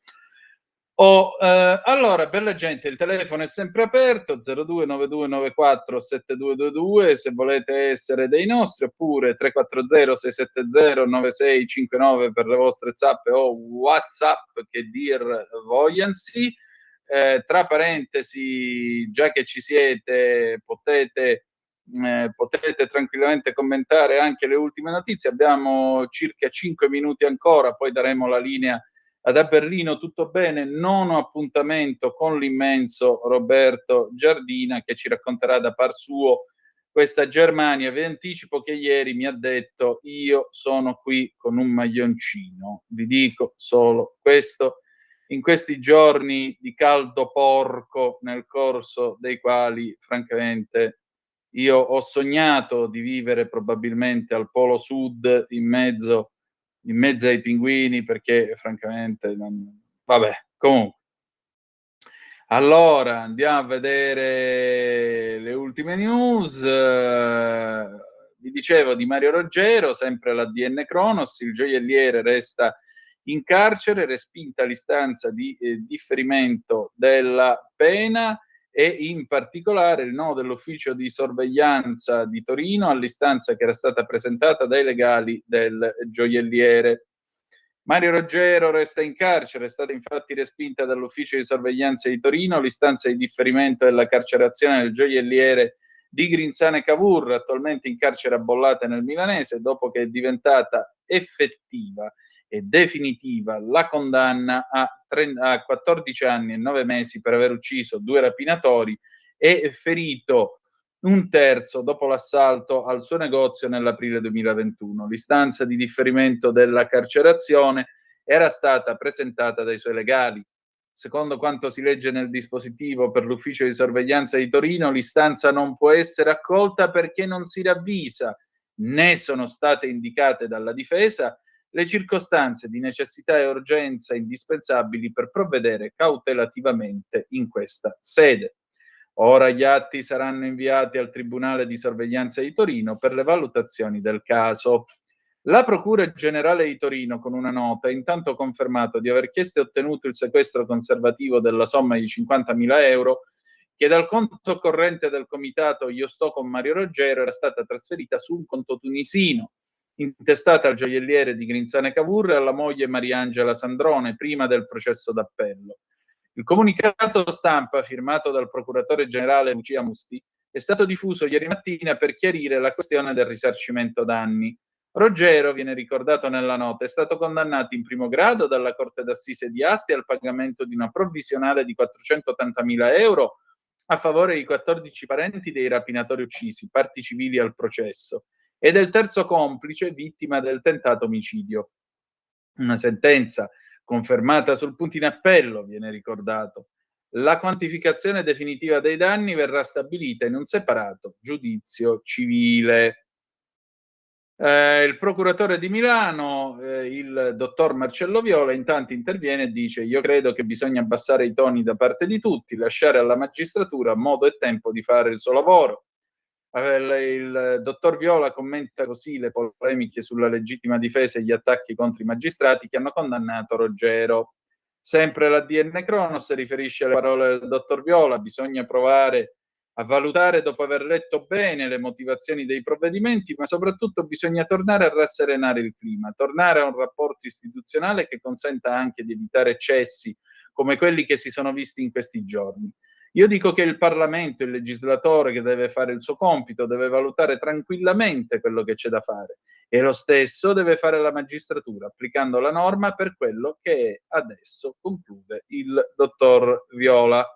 Speaker 4: Allora, bella gente, il telefono è sempre aperto, 0292947222, se volete essere dei nostri, oppure 340-670-9659 per le vostre zappe o WhatsApp, che dir vogliansi. Tra parentesi, già che ci siete, potete tranquillamente commentare anche le ultime notizie. Abbiamo circa 5 minuti ancora, poi daremo la linea a Berlino. Tutto bene, nono appuntamento con l'immenso Roberto Giardina, che ci racconterà da par suo questa Germania. Vi anticipo che ieri mi ha detto: io sono qui con un maglioncino. Vi dico solo questo, in questi giorni di caldo porco, nel corso dei quali francamente io ho sognato di vivere probabilmente al Polo Sud in mezzo ai pinguini, perché francamente vabbè, comunque. Allora andiamo a vedere le ultime news. Vi dicevo di Mario Roggero, sempre l'ADN Cronos. Il gioielliere resta in carcere, respinta l'istanza di differimento della pena, e in particolare il no dell'ufficio di sorveglianza di Torino all'istanza che era stata presentata dai legali del gioielliere. Mario Roggero resta in carcere, è stata infatti respinta dall'ufficio di sorveglianza di Torino l'istanza di differimento della carcerazione del gioielliere di Grinzane Cavour, attualmente in carcere a Bollate nel Milanese, dopo che è diventata effettiva e definitiva la condanna a 14 anni e 9 mesi per aver ucciso 2 rapinatori e ferito un terzo dopo l'assalto al suo negozio nell'aprile 2021. L'istanza di differimento della carcerazione era stata presentata dai suoi legali. Secondo quanto si legge nel dispositivo per l'ufficio di sorveglianza di Torino, l'istanza non può essere accolta perché non si ravvisa, né sono state indicate dalla difesa le circostanze di necessità e urgenza indispensabili per provvedere cautelativamente in questa sede. Ora gli atti saranno inviati al Tribunale di sorveglianza di Torino per le valutazioni del caso. La Procura Generale di Torino, con una nota, ha intanto confermato di aver chiesto e ottenuto il sequestro conservativo della somma di 50.000 euro che dal conto corrente del comitato Io sto con Mario Roggero era stata trasferita su un conto tunisino, intestata al gioielliere di Grinzane Cavour e alla moglie Mariangela Sandrone, prima del processo d'appello. Il comunicato stampa, firmato dal procuratore generale Lucia Musti, è stato diffuso ieri mattina per chiarire la questione del risarcimento danni. Roggero, viene ricordato nella nota, è stato condannato in primo grado dalla Corte d'Assise di Asti al pagamento di una provvisionale di 480.000 euro a favore di 14 parenti dei rapinatori uccisi, parti civili al processo, e del terzo complice, vittima del tentato omicidio. Una sentenza confermata sul punto in appello, viene ricordato. La quantificazione definitiva dei danni verrà stabilita in un separato giudizio civile. Il procuratore di Milano, il dottor Marcello Viola, intanto interviene e dice: io credo che bisogna abbassare i toni da parte di tutti, lasciare alla magistratura modo e tempo di fare il suo lavoro. Il dottor Viola commenta così le polemiche sulla legittima difesa e gli attacchi contro i magistrati che hanno condannato Roggero. Sempre l'ADN Cronos riferisce alle parole del dottor Viola: bisogna provare a valutare dopo aver letto bene le motivazioni dei provvedimenti, ma soprattutto bisogna tornare a rasserenare il clima, tornare a un rapporto istituzionale che consenta anche di evitare eccessi come quelli che si sono visti in questi giorni. Io dico che il Parlamento, il legislatore che deve fare il suo compito, deve valutare tranquillamente quello che c'è da fare E lo stesso deve fare la magistratura, applicando la norma per quello che adesso conclude il dottor Viola.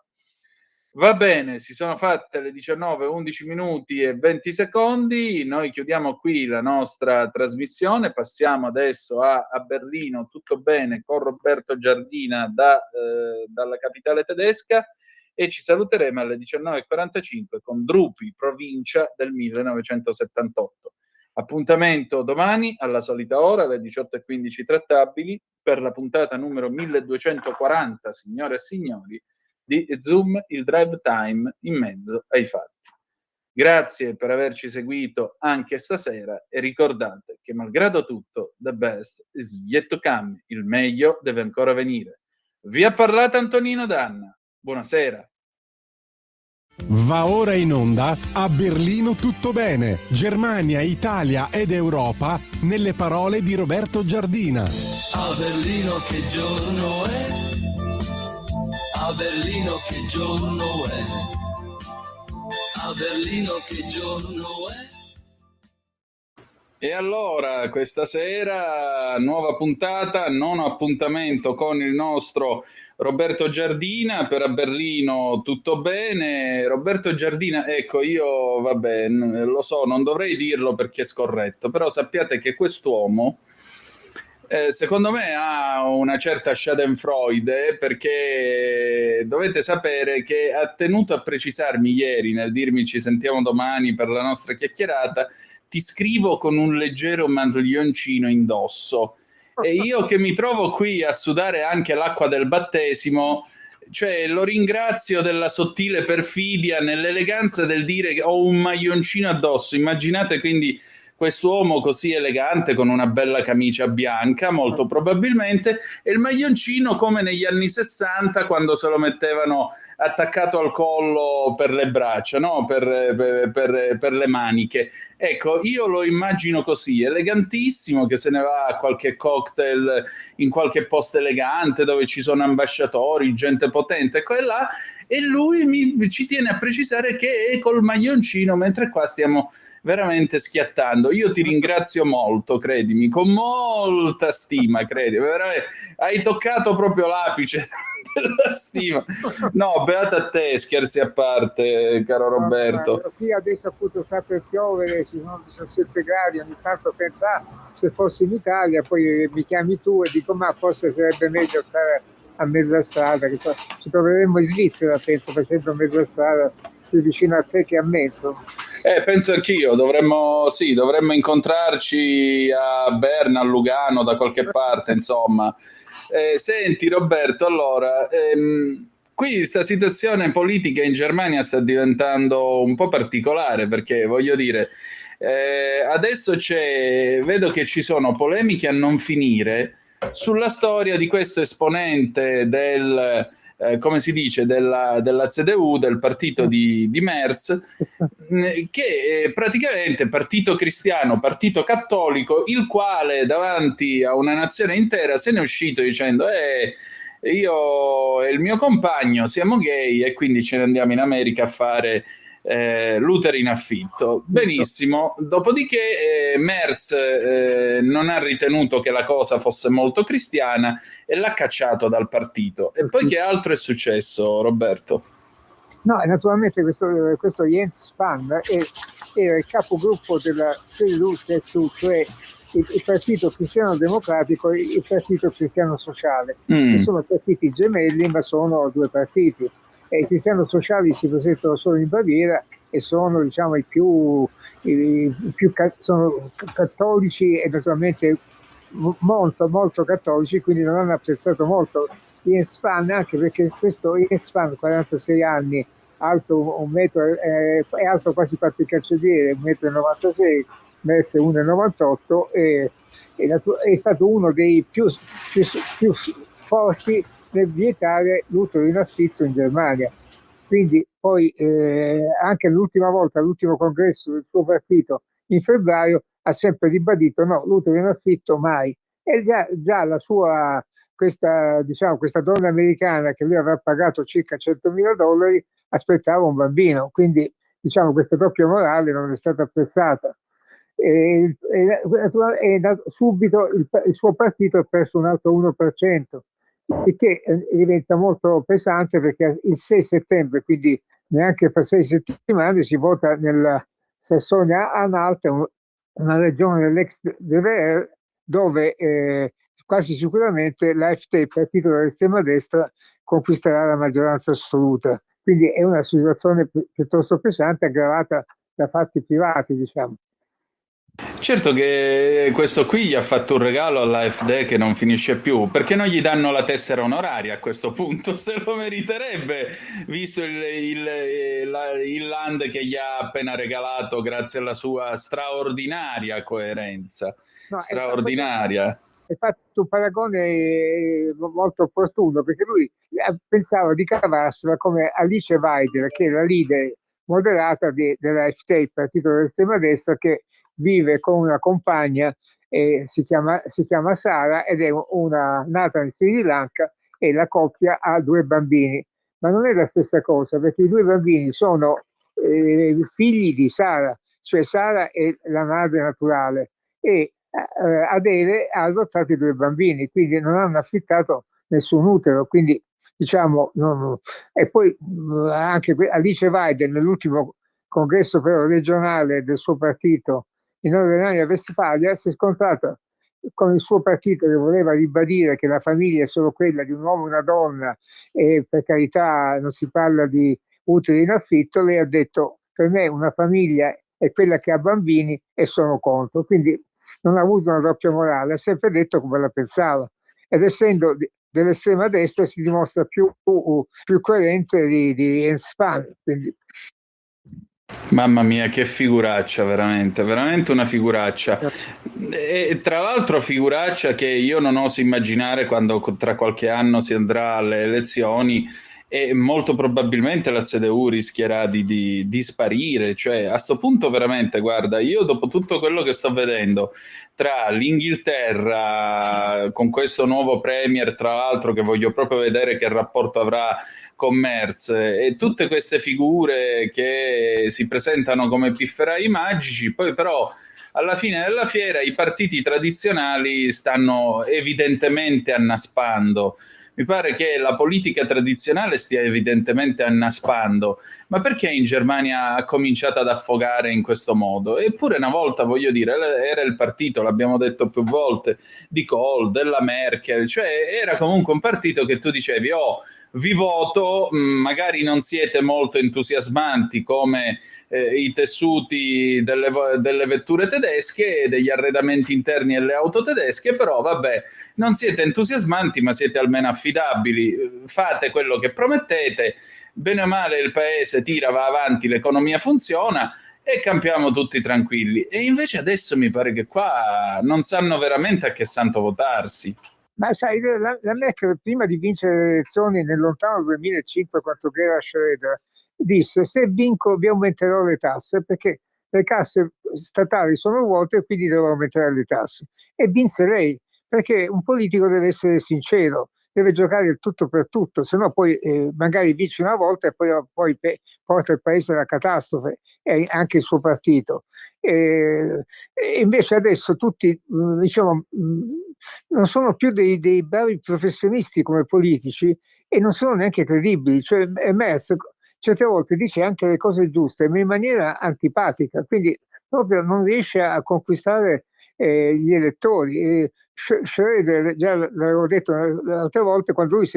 Speaker 4: Va bene, si sono fatte le 19, 11 minuti e 20 secondi, noi chiudiamo qui la nostra trasmissione, passiamo adesso a Berlino, tutto bene, con Roberto Giardina dalla capitale tedesca, e ci saluteremo alle 19:45 con Drupi, provincia del 1978. Appuntamento domani alla solita ora, alle 18:15 trattabili, per la puntata numero 1240, signore e signori, di Zoom, il drive time in mezzo ai fatti. Grazie per averci seguito anche stasera e ricordate che malgrado tutto, the best is yet to come, il meglio deve ancora venire. Vi ha parlato Antonino Danna. Buonasera.
Speaker 1: Va ora in onda A Berlino tutto bene, Germania, Italia ed Europa nelle parole di Roberto Giardina.
Speaker 12: A Berlino che giorno è? A Berlino che giorno è? A Berlino che giorno è?
Speaker 4: E allora, questa sera, nuova puntata, nono appuntamento con il nostro Roberto Giardina per A Berlino tutto bene. Roberto Giardina, ecco, io vabbè, lo so, non dovrei dirlo perché è scorretto, però sappiate che quest'uomo secondo me ha una certa schadenfreude, perché dovete sapere che ha tenuto a precisarmi ieri nel dirmi ci sentiamo domani per la nostra chiacchierata, ti scrivo con un leggero maglioncino indosso. E io che mi trovo qui a sudare anche l'acqua del battesimo, cioè lo ringrazio della sottile perfidia nell'eleganza del dire che ho un maglioncino addosso. Immaginate quindi quest'uomo così elegante con una bella camicia bianca, molto probabilmente, e il maglioncino come negli anni 60 quando se lo mettevano attaccato al collo per le braccia, no? per le maniche. Ecco, io lo immagino così, elegantissimo, che se ne va a qualche cocktail in qualche posto elegante dove ci sono ambasciatori, gente potente qua e là, e lui ci tiene a precisare che è col maglioncino, mentre qua stiamo veramente schiattando. Io ti ringrazio molto, credimi, con molta stima, credimi, veramente, hai toccato proprio l'apice della stima. No, beata a te, scherzi a parte, caro Roberto.
Speaker 13: Qui adesso appunto sta per piovere, ci sono 17 gradi, ogni tanto pensa, se fossi in Italia, poi mi chiami tu e dico ma forse sarebbe meglio stare a mezza strada, che ci troveremmo in Svizzera, penso, facendo mezza strada più vicino a te che a mezzo.
Speaker 4: Penso anch'io, dovremmo incontrarci a Berna, a Lugano, da qualche parte, insomma. Senti Roberto, allora, qui questa situazione politica in Germania sta diventando un po' particolare, perché voglio dire, adesso vedo che ci sono polemiche a non finire sulla storia di questo esponente come si dice, della CDU, del partito di Merz, che è praticamente partito cristiano, partito cattolico, il quale davanti a una nazione intera se ne è uscito dicendo io e il mio compagno siamo gay e quindi ce ne andiamo in America a fare l'utero in affitto. Benissimo, dopodiché Merz non ha ritenuto che la cosa fosse molto cristiana e l'ha cacciato dal partito. E poi che altro è successo, Roberto?
Speaker 13: No, naturalmente questo Jens Spahn era il capogruppo della CDU-CSU, cioè il partito cristiano democratico e il partito cristiano sociale, che sono partiti gemelli ma sono due partiti. I cristiani sociali si presentano solo in Baviera e sono, diciamo, sono cattolici e naturalmente molto molto cattolici, quindi non hanno apprezzato molto Jens Spahn, anche perché questo Jens Spahn, 46 anni, alto un metro, è alto quasi quanto il calciadiere, 1,96 m, Merz 1,98 m, è stato uno dei più forti nel vietare l'utero in affitto in Germania. Quindi poi anche l'ultima volta, l'ultimo congresso del suo partito in febbraio, ha sempre ribadito no, l'utero in affitto mai. E già la sua, questa donna americana che lui aveva pagato circa $100.000 aspettava un bambino, quindi diciamo questa doppia morale non è stata apprezzata. Subito il suo partito ha perso un altro 1%, il che diventa molto pesante perché il 6 settembre, quindi neanche fra 6 settimane, si vota nella Sassonia-Anhalt, una regione dell'ex DDR, dove quasi sicuramente l'AfD, il partito dell'estrema destra, conquisterà la maggioranza assoluta. Quindi è una situazione piuttosto pesante, aggravata da fatti privati, diciamo.
Speaker 4: Certo che questo qui gli ha fatto un regalo all'AfD che non finisce più, perché non gli danno la tessera onoraria a questo punto? Se lo meriterebbe, visto il land che gli ha appena regalato grazie alla sua straordinaria coerenza.
Speaker 13: No,
Speaker 4: straordinaria.
Speaker 13: Hai fatto un paragone molto opportuno, perché lui pensava di cavarsela come Alice Weidel, che è la leader moderata dell'AfD, il partito dell'estrema destra, che vive con una compagna, si chiama Sara, ed è nata in Sri Lanka, e la coppia ha 2 bambini. Ma non è la stessa cosa, perché i 2 bambini sono figli di Sara, cioè Sara è la madre naturale, e Adele ha adottato i 2 bambini, quindi non hanno affittato nessun utero, quindi diciamo e poi anche Alice Weidel nell'ultimo congresso però regionale del suo partito in Nord Rhenania-Westfalia si è scontrata con il suo partito, che voleva ribadire che la famiglia è solo quella di un uomo e una donna, e per carità non si parla di uteri in affitto. Lei ha detto: per me una famiglia è quella che ha bambini e sono contro. Quindi non ha avuto una doppia morale, ha sempre detto come la pensava, ed essendo dell'estrema destra si dimostra più coerente di Jens Spahn. Quindi...
Speaker 4: Mamma mia, che figuraccia, veramente, veramente una figuraccia. E tra l'altro figuraccia che io non oso immaginare quando tra qualche anno si andrà alle elezioni, e molto probabilmente la CDU rischierà di sparire. Cioè, a sto punto veramente, guarda, io dopo tutto quello che sto vedendo tra l'Inghilterra con questo nuovo premier, tra l'altro, che voglio proprio vedere che rapporto avrà con Merz, e tutte queste figure che si presentano come pifferai magici, poi però alla fine della fiera i partiti tradizionali stanno evidentemente annaspando. Mi pare che la politica tradizionale stia evidentemente annaspando, ma perché in Germania ha cominciato ad affogare in questo modo? Eppure una volta, voglio dire, era il partito, l'abbiamo detto più volte, di Kohl, della Merkel, cioè era comunque un partito che tu dicevi: oh, vi voto, magari non siete molto entusiasmanti come i tessuti delle vetture tedesche, degli arredamenti interni delle auto tedesche, però vabbè, non siete entusiasmanti ma siete almeno affidabili, fate quello che promettete, bene o male il paese tira, va avanti, l'economia funziona e campiamo tutti tranquilli. E invece adesso mi pare che qua non sanno veramente a che santo votarsi.
Speaker 13: Ma sai, la Merkel, prima di vincere le elezioni nel lontano 2005, quando Gerhard Schröder, disse: se vinco vi aumenterò le tasse, perché le casse statali sono vuote e quindi devo aumentare le tasse. E vinse lei, perché un politico deve essere sincero, deve giocare il tutto per tutto, se no poi magari vince una volta e poi porta il paese alla catastrofe, e anche il suo partito. E invece adesso tutti, diciamo, non sono più dei bravi professionisti come politici, e non sono neanche credibili. Cioè Merz certe volte dice anche le cose giuste, ma in maniera antipatica, quindi proprio non riesce a conquistare gli elettori. Schröder, già l'avevo detto le altre volte, quando lui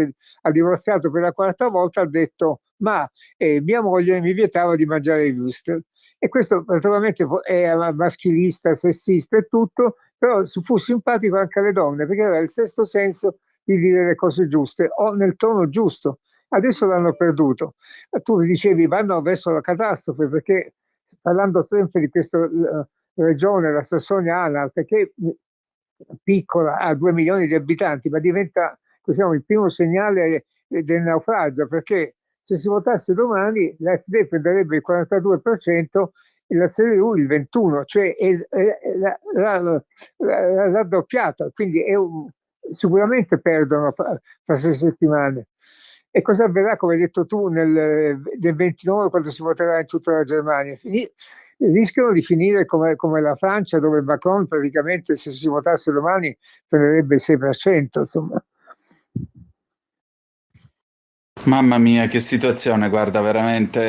Speaker 13: ha divorziato per la 4ª volta, ha detto: ma mia moglie mi vietava di mangiare i wurstel. E questo naturalmente è maschilista, sessista e tutto, però fu simpatico anche alle donne, perché aveva il sesto senso di dire le cose giuste o nel tono giusto. Adesso l'hanno perduto. Tu dicevi vanno verso la catastrofe, perché parlando sempre di questa regione, la Sassonia-Anhalt, che è piccola, ha 2 milioni di abitanti, ma diventa, diciamo, il primo segnale del naufragio, perché se si votasse domani l'AfD prenderebbe il 42% e la CDU il 21%, cioè l'ha raddoppiata, quindi sicuramente perdono fra 6 settimane. E cosa avverrà, come hai detto tu, nel 29, quando si voterà in tutta la Germania? rischiano di finire come la Francia, dove Macron praticamente, se si votasse domani, prenderebbe il 6%, insomma.
Speaker 4: Mamma mia, che situazione, guarda, veramente.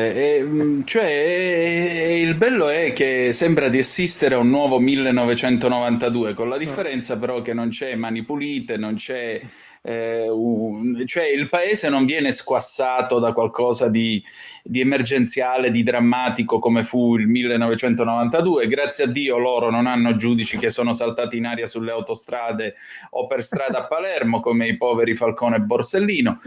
Speaker 4: Il bello è che sembra di assistere a un nuovo 1992, con la differenza però che non c'è mani pulite, non c'è, cioè il paese non viene squassato da qualcosa di emergenziale, di drammatico come fu il 1992. Grazie a Dio loro non hanno giudici che sono saltati in aria sulle autostrade o per strada a Palermo come i poveri Falcone e Borsellino.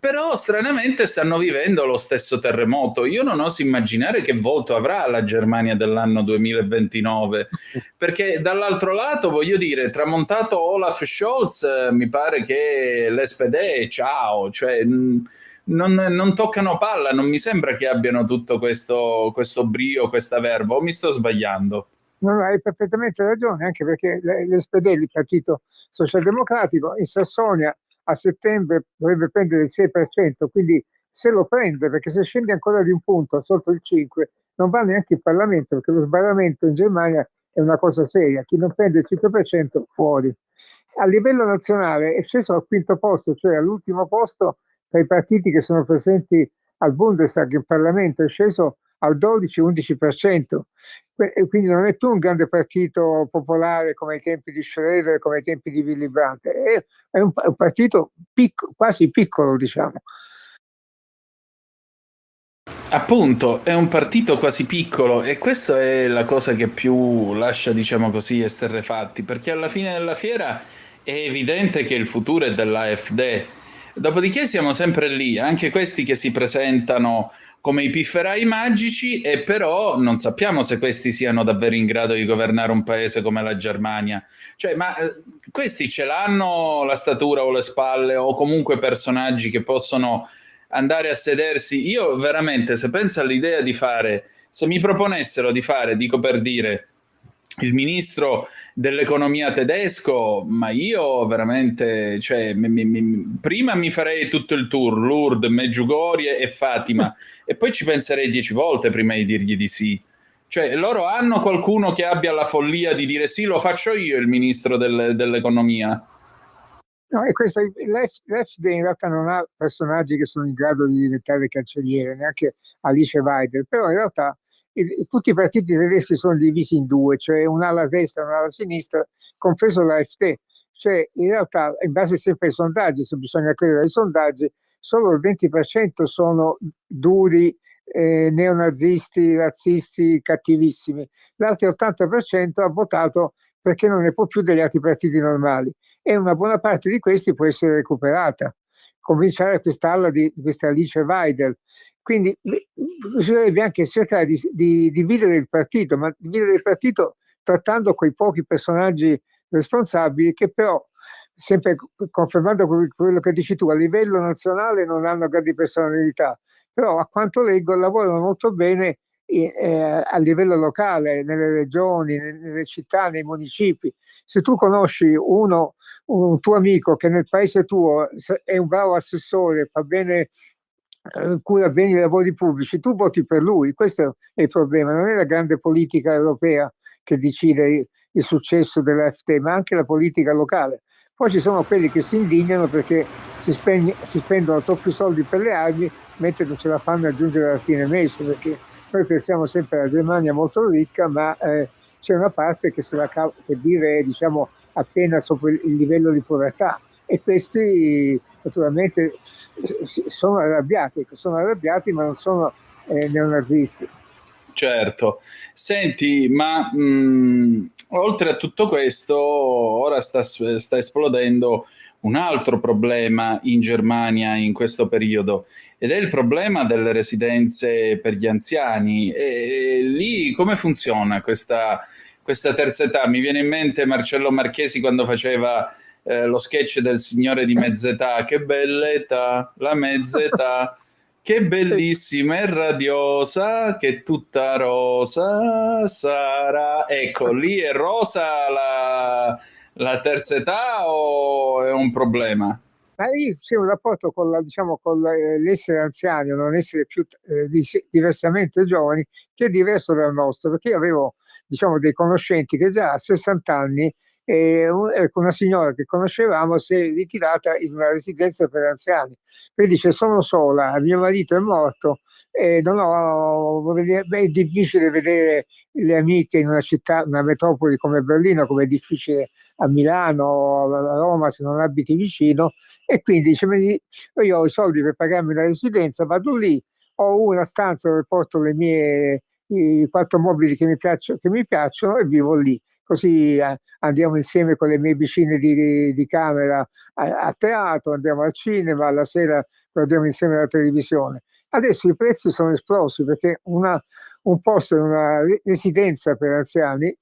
Speaker 4: Però stranamente stanno vivendo lo stesso terremoto. Io non oso immaginare che volto avrà la Germania dell'anno 2029, perché dall'altro lato, voglio dire, tramontato Olaf Scholz, mi pare che l'SPD, ciao, cioè non toccano palla, non mi sembra che abbiano tutto questo brio, questa verve, o mi sto sbagliando?
Speaker 13: No, hai perfettamente ragione, anche perché l'SPD, il Partito Socialdemocratico, in Sassonia a settembre dovrebbe prendere il 6%, quindi se lo prende, perché se scende ancora di un punto sotto il 5%, non va neanche in Parlamento, perché lo sbarramento in Germania è una cosa seria, chi non prende il 5% fuori. A livello nazionale è sceso al quinto posto, cioè all'ultimo posto tra i partiti che sono presenti al Bundestag, in Parlamento, è sceso al 12-11%, quindi non è più un grande partito popolare come ai tempi di Schröder, come ai tempi di Willy Brandt, è un partito quasi piccolo, diciamo.
Speaker 4: Appunto, è un partito quasi piccolo e questa è la cosa che più lascia, diciamo così, esterrefatti, perché alla fine della fiera è evidente che il futuro è dell'AfD. Dopodiché siamo sempre lì, anche questi che si presentano come i pifferai magici, e però non sappiamo se questi siano davvero in grado di governare un paese come la Germania. Cioè, ma questi ce l'hanno la statura o le spalle, o comunque personaggi che possono andare a sedersi? Io veramente, se penso all'idea di fare, se mi proponessero di fare, dico per dire, il ministro dell'economia tedesco, ma io veramente, cioè, prima mi farei tutto il tour, Lourdes, Medjugorje e Fatima, e poi ci penserei 10 volte prima di dirgli di sì. Cioè, loro hanno qualcuno che abbia la follia di dire sì, lo faccio io il ministro dell'economia.
Speaker 13: No, e questo, l'FD in realtà non ha personaggi che sono in grado di diventare cancelliere, neanche Alice Weidel, però in realtà tutti i partiti tedeschi sono divisi in due, cioè un'ala destra e un'ala sinistra, compreso l'AfD. Cioè in realtà, in base sempre ai sondaggi, se bisogna credere ai sondaggi, solo il 20% sono duri, neonazisti, razzisti, cattivissimi. L'altro 80% ha votato perché non ne può più degli altri partiti normali. E una buona parte di questi può essere recuperata, cominciare quest'ala di questa Alice Weidel. Quindi bisognerebbe anche cercare di dividere il partito, ma dividere il partito trattando quei pochi personaggi responsabili che però, sempre confermando quello che dici tu, a livello nazionale non hanno grandi personalità, però a quanto leggo lavorano molto bene a livello locale, nelle regioni, nelle città, nei municipi. Se tu conosci un tuo amico che nel paese tuo è un bravo assessore, fa bene, cura bene i lavori pubblici, tu voti per lui. Questo è il problema, non è la grande politica europea che decide il successo dell'AfD, ma anche la politica locale. Poi ci sono quelli che si indignano perché si spendono troppi soldi per le armi, mentre non ce la fanno a giungere alla fine mese, perché noi pensiamo sempre alla Germania molto ricca, ma c'è una parte che se la cava, che vive, diciamo, appena sopra il livello di povertà, e questi naturalmente sono arrabbiati, ma non sono neonazisti.
Speaker 4: Certo. Senti, ma oltre a tutto questo, ora sta esplodendo un altro problema in Germania in questo periodo, ed è il problema delle residenze per gli anziani. E lì come funziona questa terza età? Mi viene in mente Marcello Marchesi quando faceva lo sketch del signore di mezz'età. Che bella età, la mezz'età, che bellissima e radiosa, che tutta rosa sarà. Ecco, lì è rosa la terza età o è un problema?
Speaker 13: Ma lì c'è un rapporto con, con l'essere anziani o non essere più diversamente giovani, che è diverso dal nostro, perché io avevo dei conoscenti che già a 60 anni, una signora che conoscevamo si è ritirata in una residenza per anziani, poi dice: sono sola, mio marito è morto, non ho, è difficile vedere le amiche in una città, una metropoli come Berlino, come è difficile a Milano o a Roma se non abiti vicino, e quindi dice: io ho i soldi per pagarmi la residenza, vado lì, ho una stanza dove porto i 4 mobili che mi piacciono e vivo lì. Così andiamo insieme con le mie vicine di camera a teatro, andiamo al cinema, alla sera guardiamo insieme la televisione. Adesso i prezzi sono esplosi perché un posto in una residenza per anziani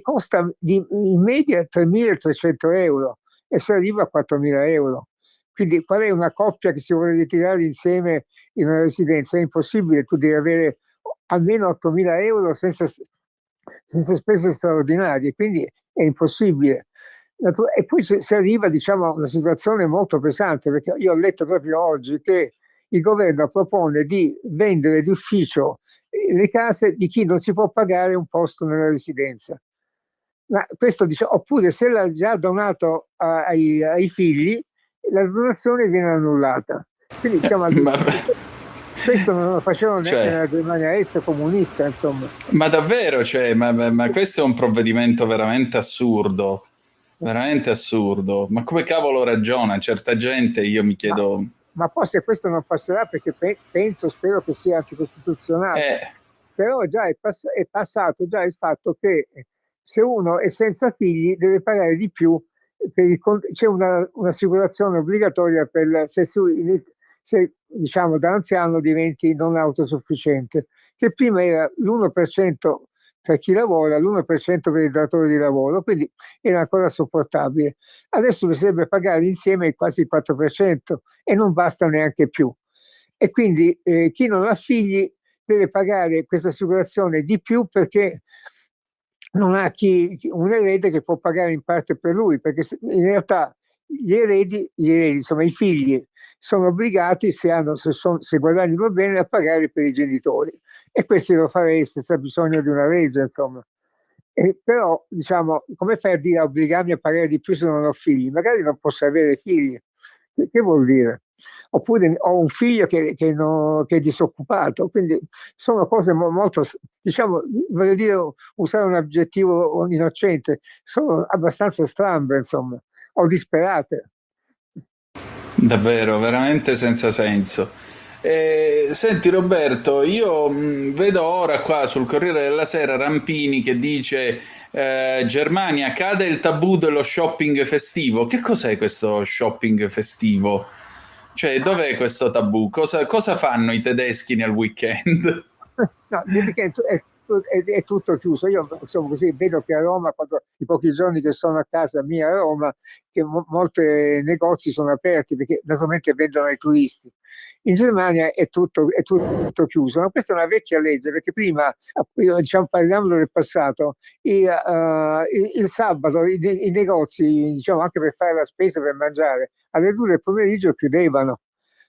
Speaker 13: costa in media 3.300 euro e si arriva a 4.000 euro. Quindi qual è una coppia che si vuole ritirare insieme in una residenza? È impossibile, tu devi avere almeno 8.000 euro senza spese straordinarie, quindi è impossibile. E poi si arriva a una situazione molto pesante, perché io ho letto proprio oggi che il governo propone di vendere d'ufficio le case di chi non si può pagare un posto nella residenza. Ma questo oppure se l'ha già donato ai figli, la donazione viene annullata. Quindi questo non lo facevano neanche nella Germania Est comunista, insomma.
Speaker 4: Ma davvero, ma questo è un provvedimento veramente assurdo, veramente assurdo. Ma come cavolo ragiona certa gente? Io mi chiedo...
Speaker 13: Ma forse questo non passerà perché spero che sia anticostituzionale. Però già è passato già il fatto che se uno è senza figli deve pagare di più, c'è un'assicurazione obbligatoria se da anziano diventi non autosufficiente, che prima era l'1% per chi lavora, l'1% per il datore di lavoro, quindi era ancora sopportabile. Adesso bisognerebbe pagare insieme quasi il 4% e non basta neanche più. E quindi chi non ha figli deve pagare questa assicurazione di più perché non ha un erede che può pagare in parte per lui, perché in realtà gli eredi, insomma i figli, sono obbligati, se guadagnano bene, a pagare per i genitori, e questo lo farei senza bisogno di una legge, insomma. Però come fai a dire obbligarmi a pagare di più se non ho figli? Magari non posso avere figli, che vuol dire? Oppure ho un figlio che è disoccupato, quindi sono cose molto, voglio dire, usare un aggettivo innocente, sono abbastanza strambe, insomma, o disperate.
Speaker 4: Davvero, veramente senza senso. Senti Roberto, io vedo ora qua sul Corriere della Sera Rampini che dice Germania, cade il tabù dello shopping festivo. Che cos'è questo shopping festivo? Cioè, dov'è questo tabù? Cosa fanno i tedeschi nel weekend?
Speaker 13: No, il weekend è tutto chiuso. Io così vedo che a Roma, i pochi giorni che sono a casa mia a Roma, che molti negozi sono aperti perché naturalmente vendono ai turisti. In Germania è tutto chiuso, ma questa è una vecchia legge, perché prima, parliamo del passato, il sabato i negozi, anche per fare la spesa, per mangiare, alle 2 del pomeriggio chiudevano.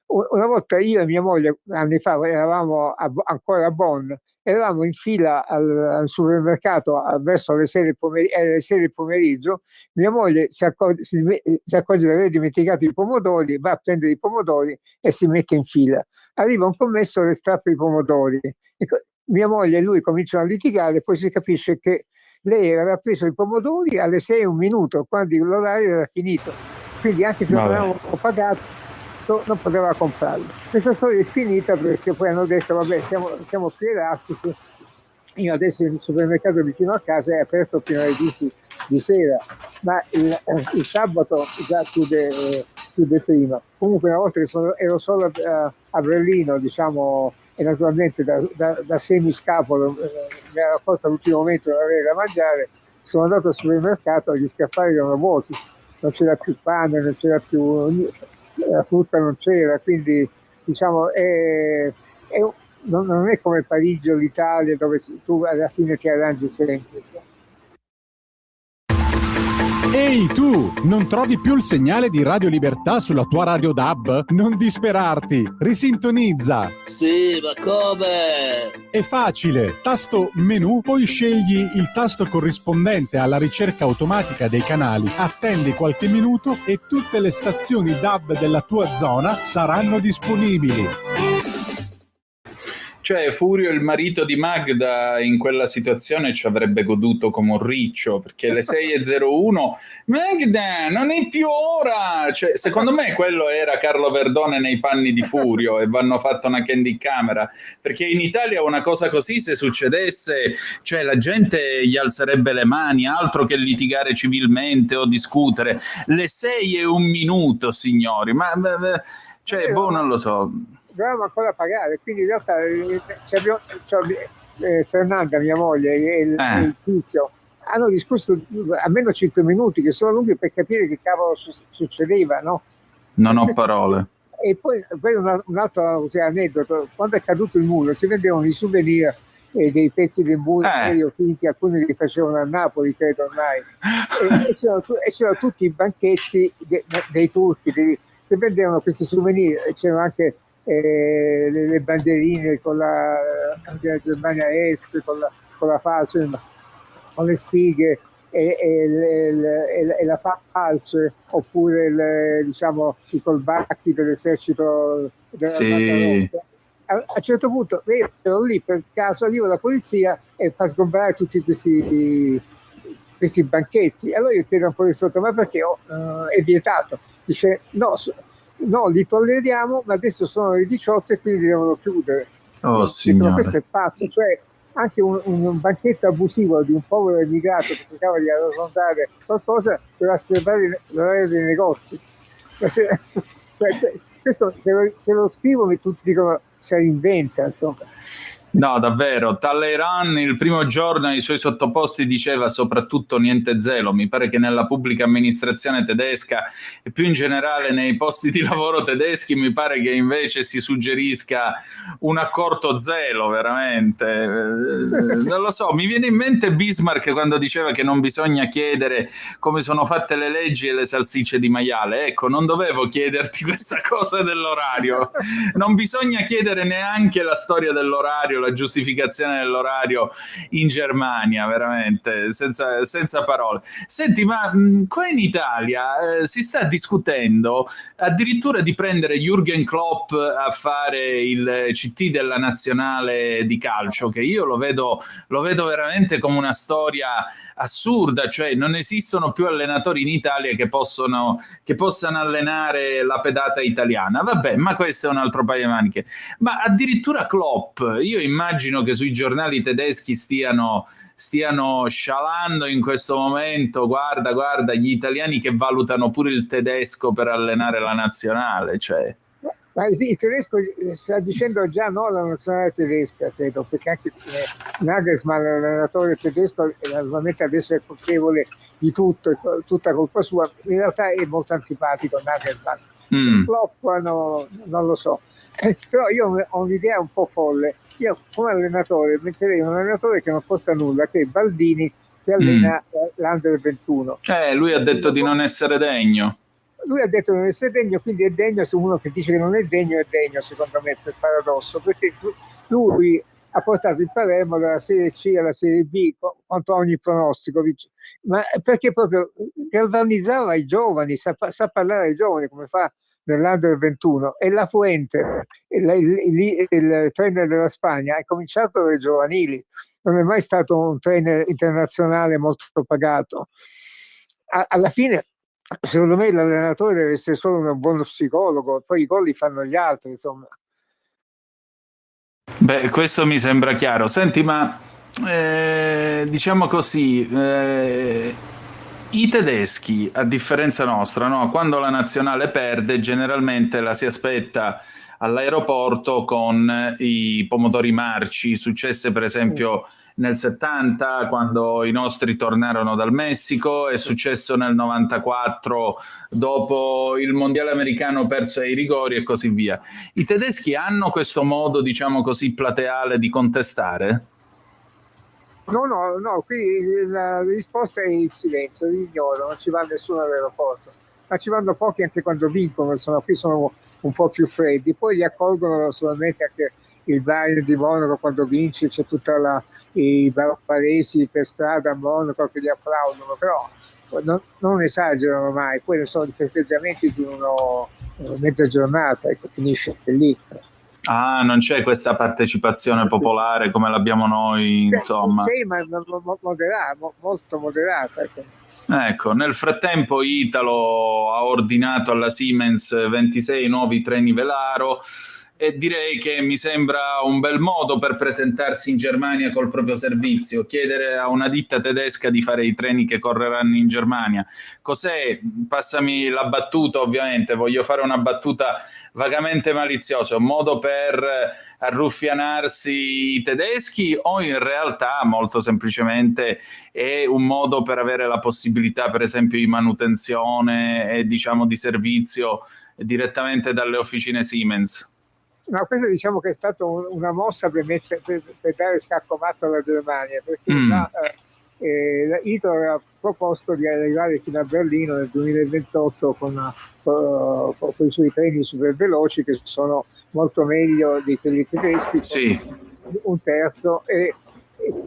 Speaker 13: Una volta io e mia moglie, anni fa, eravamo ancora a Bonn, eravamo in fila al supermercato verso le 6 del pomeriggio, mia moglie si accorge di aver dimenticato i pomodori, va a prendere i pomodori e si mette in fila. Arriva un commesso e strappa i pomodori. Mia moglie e lui cominciano a litigare, poi si capisce che lei aveva preso i pomodori alle 6:01, quando l'orario era finito. Quindi anche se non avevamo pagato, non poteva comprarlo. Questa storia è finita perché poi hanno detto: vabbè, siamo più elastici. Io adesso il supermercato vicino a casa è aperto fino alle 10 di sera, ma il sabato già chiude prima. Comunque, una volta che ero solo a Berlino, e naturalmente da semiscapolo mi ero accorto all'ultimo momento di non avere da mangiare, sono andato al supermercato e gli scaffali erano vuoti, non c'era più pane, non c'era più... la frutta non c'era, quindi non è come Parigi o l'Italia, dove tu alla fine ti arrangi sempre.
Speaker 1: Ehi tu, non trovi più il segnale di Radio Libertà sulla tua radio DAB? Non disperarti, risintonizza.
Speaker 14: Sì, ma come?
Speaker 1: È facile, tasto menu, poi scegli il tasto corrispondente alla ricerca automatica dei canali, attendi qualche minuto e tutte le stazioni DAB della tua zona saranno disponibili.
Speaker 4: Cioè, Furio, il marito di Magda, in quella situazione ci avrebbe goduto come un riccio, perché le 6:01, Magda, non è più ora! Cioè, secondo me quello era Carlo Verdone nei panni di Furio e vanno fatta una candy camera, perché in Italia una cosa così, se succedesse, cioè la gente gli alzerebbe le mani, altro che litigare civilmente o discutere. Le 6:01, signori, cioè, non lo so.
Speaker 13: Dovevamo ancora pagare, quindi in realtà Fernanda, mia moglie, e il tizio hanno discusso almeno 5 minuti, che sono lunghi per capire che cavolo succedeva, no?
Speaker 4: Non ho parole.
Speaker 13: E poi un altro aneddoto: quando è caduto il muro si vendevano i souvenir dei pezzi del muro finti, alcuni li facevano a Napoli, credo ormai, e c'erano tutti i banchetti dei turchi che vendevano questi souvenir, e c'erano anche le bandierine con la Germania Est, con la falce, con le spighe e la falce, oppure i colbacchi dell'esercito della Bancarotta. A un certo punto ero lì, per caso arriva la polizia e fa sgombrare tutti questi banchetti. Allora io chiedo a un poliziotto: ma perché è vietato? Dice no, li tolleriamo, ma adesso sono le 18 e quindi devono chiudere.
Speaker 4: Oh, signore.
Speaker 13: Questo è pazzo, cioè anche un banchetto abusivo di un povero immigrato che cercava di arrotondare qualcosa per osservare l'orario dei negozi. Questo, se lo scrivo, tutti dicono se lo inventa, insomma.
Speaker 4: No, davvero. Talleyrand il primo giorno ai suoi sottoposti diceva soprattutto niente zelo. Mi pare che nella pubblica amministrazione tedesca e più in generale nei posti di lavoro tedeschi mi pare che invece si suggerisca un accorto zelo, veramente. Non lo so, mi viene in mente Bismarck quando diceva che non bisogna chiedere come sono fatte le leggi e le salsicce di maiale. Ecco, non dovevo chiederti questa cosa dell'orario. Non bisogna chiedere neanche la storia dell'orario, la giustificazione dell'orario in Germania, veramente senza parole. Senti, ma qua in Italia si sta discutendo addirittura di prendere Jürgen Klopp a fare il CT della nazionale di calcio, che io lo vedo veramente come una storia assurda, cioè non esistono più allenatori in Italia che possano allenare la pedata italiana. Vabbè, ma questo è un altro paio di maniche. Ma addirittura Klopp, io immagino che sui giornali tedeschi stiano scialando in questo momento, guarda gli italiani che valutano pure il tedesco per allenare la nazionale, cioè.
Speaker 13: Ma sì, il tedesco sta dicendo già no alla nazionale tedesca, credo, perché anche Nagelsmann, l'allenatore tedesco, normalmente adesso è colpevole di tutto, è tutta colpa sua. In realtà è molto antipatico Nagelsmann. Klopp non lo so. Però io ho un'idea un po' folle. Io come allenatore metterei un allenatore che non costa nulla, che è Baldini, che allena l'Under 21.
Speaker 4: Lui ha detto di non essere degno.
Speaker 13: Lui ha detto di non essere degno, quindi è degno se uno che dice che non è degno, secondo me, per paradosso, perché lui ha portato il Palermo dalla Serie C alla Serie B contro ogni pronostico, ma perché proprio galvanizzava i giovani, sa parlare ai giovani come fa nell'Under 21, e La Fuente, il trainer della Spagna, è cominciato dalle giovanili, non è mai stato un trainer internazionale molto pagato. Alla fine, secondo me, l'allenatore deve essere solo un buono psicologo, poi i gol li fanno gli altri, insomma.
Speaker 4: Beh, questo mi sembra chiaro. Senti, ma diciamo così, i tedeschi, a differenza nostra, no? Quando la nazionale perde, generalmente la si aspetta all'aeroporto con i pomodori marci. Successe per esempio nel 70, quando i nostri tornarono dal Messico, è successo nel 94 dopo il mondiale americano perso ai rigori e così via. I tedeschi hanno questo modo, diciamo così, plateale di contestare?
Speaker 13: No, qui la risposta è il silenzio, l'ignoro, non ci va nessuno all'aeroporto, ma ci vanno pochi anche quando vincono, qui sono un po' più freddi, poi li accolgono solamente anche il Bayern di Monaco quando vince, c'è tutta i baresi per strada a Monaco che li applaudono, però non esagerano mai, poi ne sono i festeggiamenti di mezza giornata, ecco, finisce lì.
Speaker 4: Ah, non c'è questa partecipazione popolare come l'abbiamo noi, insomma.
Speaker 13: Sì, ma molto moderata.
Speaker 4: Ecco, nel frattempo Italo ha ordinato alla Siemens 26 nuovi treni Velaro e direi che mi sembra un bel modo per presentarsi in Germania col proprio servizio, chiedere a una ditta tedesca di fare i treni che correranno in Germania. Cos'è? Passami la battuta, ovviamente, voglio fare una battuta vagamente maliziosa, un modo per arruffianarsi i tedeschi o in realtà molto semplicemente è un modo per avere la possibilità per esempio di manutenzione e diciamo di servizio direttamente dalle officine Siemens?
Speaker 13: No, questa diciamo che è stata una mossa per dare scaccomatto alla Germania, perché Italo aveva proposto di arrivare fino a Berlino nel 2028 con i suoi treni super veloci che sono molto meglio di quelli tedeschi,
Speaker 4: sì.
Speaker 13: Un terzo,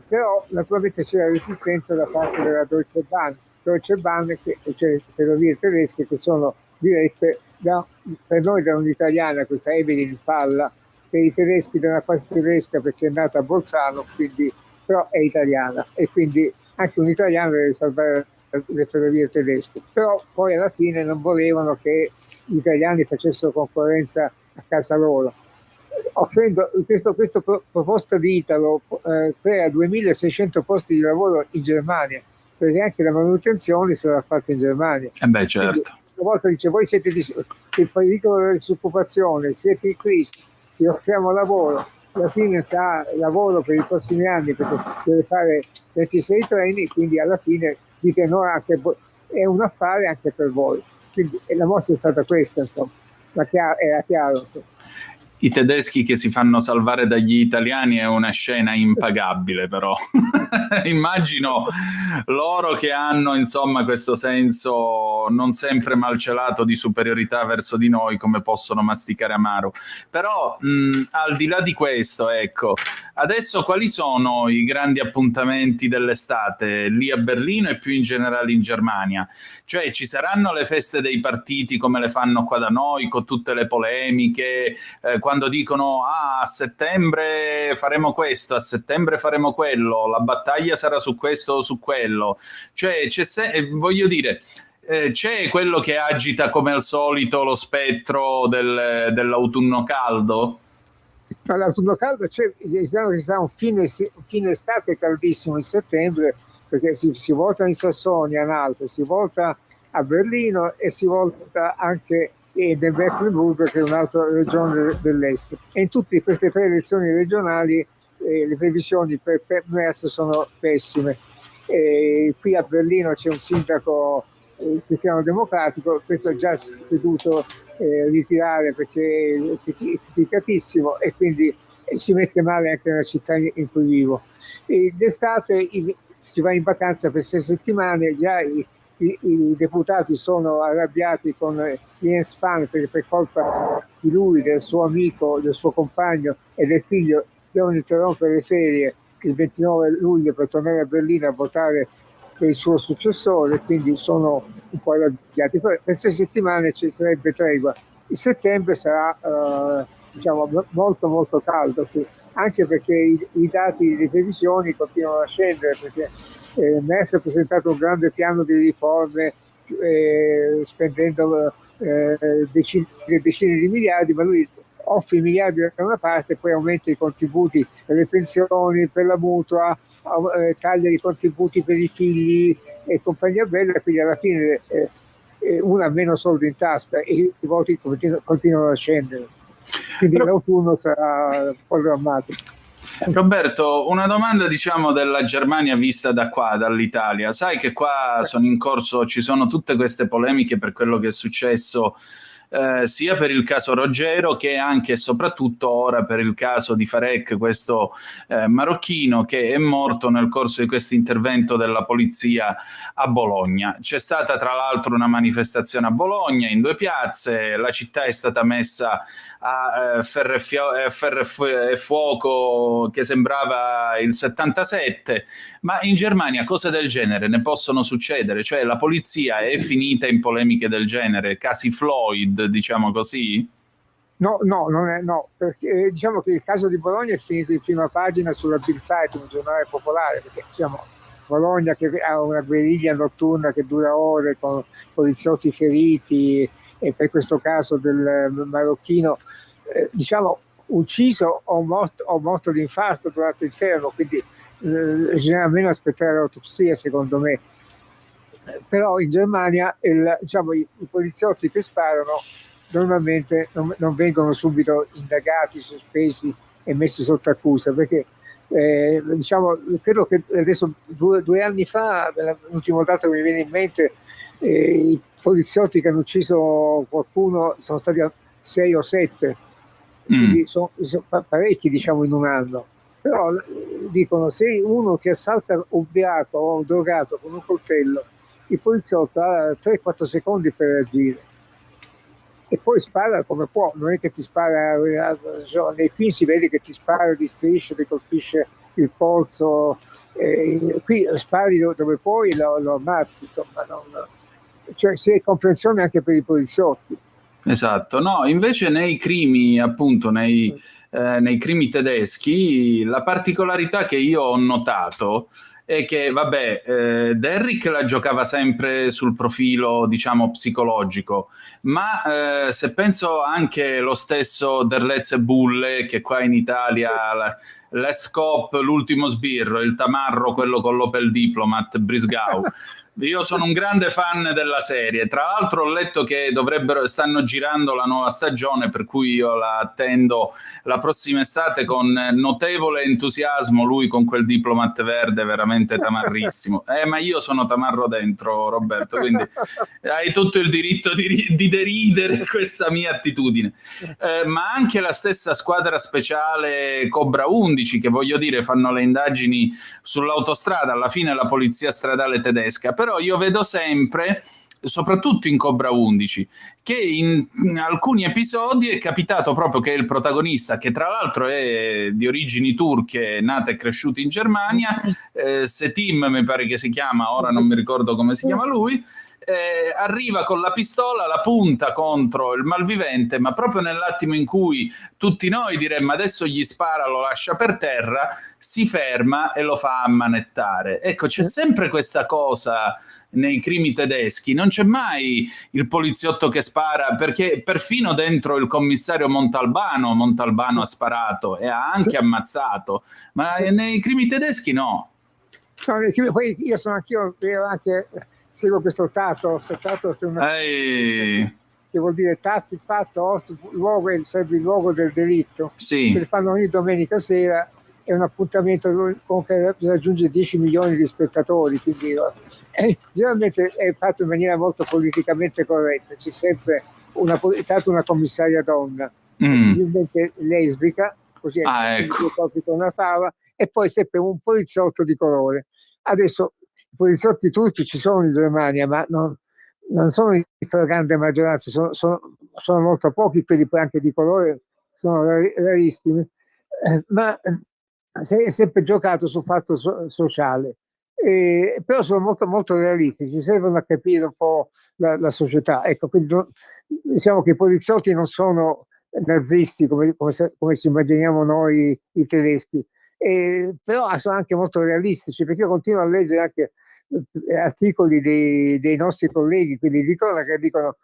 Speaker 13: però naturalmente c'era resistenza da parte della Deutsche Bahn cioè ferrovie tedesche che sono dirette per noi da un'italiana, questa Evelyn Palla, per i tedeschi da una quasi tedesca perché è nata a Bolzano, quindi, però è italiana e quindi anche un italiano deve salvare le ferrovie tedesche, però poi alla fine non volevano che gli italiani facessero concorrenza a casa loro. Questa proposta di Italo crea 2600 posti di lavoro in Germania, perché anche la manutenzione sarà fatta in Germania.
Speaker 4: Beh, certo.
Speaker 13: Quindi, una volta dice voi siete il pericolo della disoccupazione, siete in crisi, vi offriamo lavoro, la Siemens ha lavoro per i prossimi anni perché deve fare 26 treni, quindi alla fine dite no, è un affare anche per voi. Quindi la mossa è stata questa, insomma, ma era chiaro.
Speaker 4: I tedeschi che si fanno salvare dagli italiani è una scena impagabile, però immagino loro che hanno insomma questo senso non sempre malcelato di superiorità verso di noi, come possono masticare amaro. Però al di là di questo, ecco, adesso quali sono i grandi appuntamenti dell'estate lì a Berlino e più in generale in Germania? Cioè ci saranno le feste dei partiti come le fanno qua da noi, con tutte le polemiche, quando dicono a settembre faremo questo, a settembre faremo quello, la battaglia sarà su questo o su quello. Cioè voglio dire, c'è quello che agita come al solito lo spettro dell'autunno caldo?
Speaker 13: L'autunno caldo diciamo che sarà un fine estate caldissimo in settembre, perché si vota in Sassonia, in Alto, si vota a Berlino e si vota anche nel Mecklenburg, che è un'altra regione dell'est. E in tutte queste tre elezioni regionali le previsioni per Merz sono pessime. Qui a Berlino c'è un sindaco cristiano democratico, questo è già dovuto ritirare perché è criticatissimo e quindi si mette male anche nella città in cui vivo. D'estate si va in vacanza per 6 settimane, già i deputati sono arrabbiati con Jens Spahn perché per colpa di lui, del suo amico, del suo compagno e del figlio devono interrompere le ferie il 29 luglio per tornare a Berlino a votare per il suo successore, quindi sono un po' arrabbiati. Per 6 settimane ci sarebbe tregua. Il settembre sarà diciamo molto molto caldo, anche perché i dati di previsioni continuano a scendere, perché Merz ha presentato un grande piano di riforme spendendo decine di miliardi, ma lui offre i miliardi da una parte e poi aumenta i contributi per le pensioni, per la mutua, taglia i contributi per i figli e compagnia bella, quindi alla fine uno ha meno soldi in tasca e i voti continuano a scendere. Quindi l'autunno sarà un po' drammatico.
Speaker 4: Roberto, una domanda diciamo della Germania vista da qua, dall'Italia. Sai che qua sono in corso, ci sono tutte queste polemiche per quello che è successo
Speaker 15: sia per il caso Roggero che anche e soprattutto ora per il caso di Farek, questo marocchino che è morto nel corso di questo intervento della polizia a Bologna. C'è stata tra l'altro una manifestazione a Bologna in 2 piazze, la città è stata messa a ferro e fuoco che sembrava il 77, ma in Germania cose del genere ne possono succedere, cioè la polizia è finita in polemiche del genere, casi Floyd, diciamo così?
Speaker 13: No, perché diciamo che il caso di Bologna è finito in prima pagina sulla Bild Zeitung, un giornale popolare, perché diciamo Bologna che ha una guerriglia notturna che dura ore con poliziotti feriti, e per questo caso del marocchino diciamo ucciso o morto di infarto durante il fermo, quindi bisogna almeno aspettare l'autopsia, secondo me. Però in Germania diciamo, i poliziotti che sparano normalmente non vengono subito indagati, sospesi e messi sotto accusa, perché diciamo, credo che adesso 2 anni fa, l'ultimo dato che mi viene in mente, i poliziotti che hanno ucciso qualcuno sono stati 6 o 7, quindi sono parecchi, diciamo, in un anno. Però dicono, se uno ti assalta ubriaco o drogato con un coltello, il poliziotto ha 3-4 secondi per reagire e poi spara come può, non è che ti spara, nei film si vede che ti spara di strisce, ti colpisce il polso, qui spari dove puoi, lo ammazzi, insomma, cioè c'è comprensione anche per i poliziotti.
Speaker 15: Esatto, no, invece nei crimi, appunto, nei crimi tedeschi, la particolarità che io ho notato è che, vabbè, Derrick la giocava sempre sul profilo, diciamo, psicologico, ma se penso anche lo stesso Derlez e Bulle, che qua in Italia, l'Est Cop, l'ultimo sbirro, il tamarro, quello con l'Opel Diplomat, Brisgau. Io sono un grande fan della serie, tra l'altro ho letto che stanno girando la nuova stagione, per cui io la attendo la prossima estate con notevole entusiasmo, lui con quel diplomat verde veramente tamarrissimo. Ma io sono tamarro dentro, Roberto, quindi hai tutto il diritto di deridere questa mia attitudine. Ma anche la stessa squadra speciale Cobra 11, che voglio dire fanno le indagini sull'autostrada, alla fine la polizia stradale tedesca, però io vedo sempre, soprattutto in Cobra 11, che in alcuni episodi è capitato proprio che il protagonista, che tra l'altro è di origini turche, nato e cresciuto in Germania, Setim mi pare che si chiama, ora non mi ricordo come si chiama lui, arriva con la pistola, la punta contro il malvivente, ma proprio nell'attimo in cui tutti noi diremmo adesso gli spara, lo lascia per terra, si ferma e lo fa ammanettare. Ecco, c'è sempre questa cosa nei crimi tedeschi, non c'è mai il poliziotto che spara, perché perfino dentro il commissario Montalbano ha sparato e ha anche ammazzato, ma nei crimi tedeschi no.
Speaker 13: Poi io sono anch'io seguo questo Tato che vuol dire tatti, fatto, luogo, sarebbe il luogo del delitto,
Speaker 15: sì.
Speaker 13: che fanno ogni domenica sera, è un appuntamento con che raggiunge 10 milioni di spettatori, quindi generalmente è fatto in maniera molto politicamente corretta, c'è sempre una commissaria donna, possibilmente lesbica, così
Speaker 15: ecco.
Speaker 13: con una fava, e poi sempre un poliziotto di colore. Adesso i poliziotti turchi ci sono in Germania, ma non sono in grande maggioranza, sono molto pochi, quelli poi anche di colore sono rarissimi, ma si è sempre giocato sul fatto sociale, però sono molto, molto realistici, servono a capire un po' la società. Ecco, quindi diciamo che i poliziotti non sono nazisti come ci immaginiamo noi i tedeschi, però sono anche molto realistici, perché io continuo a leggere anche articoli dei nostri colleghi, quelli di cronaca, che dicono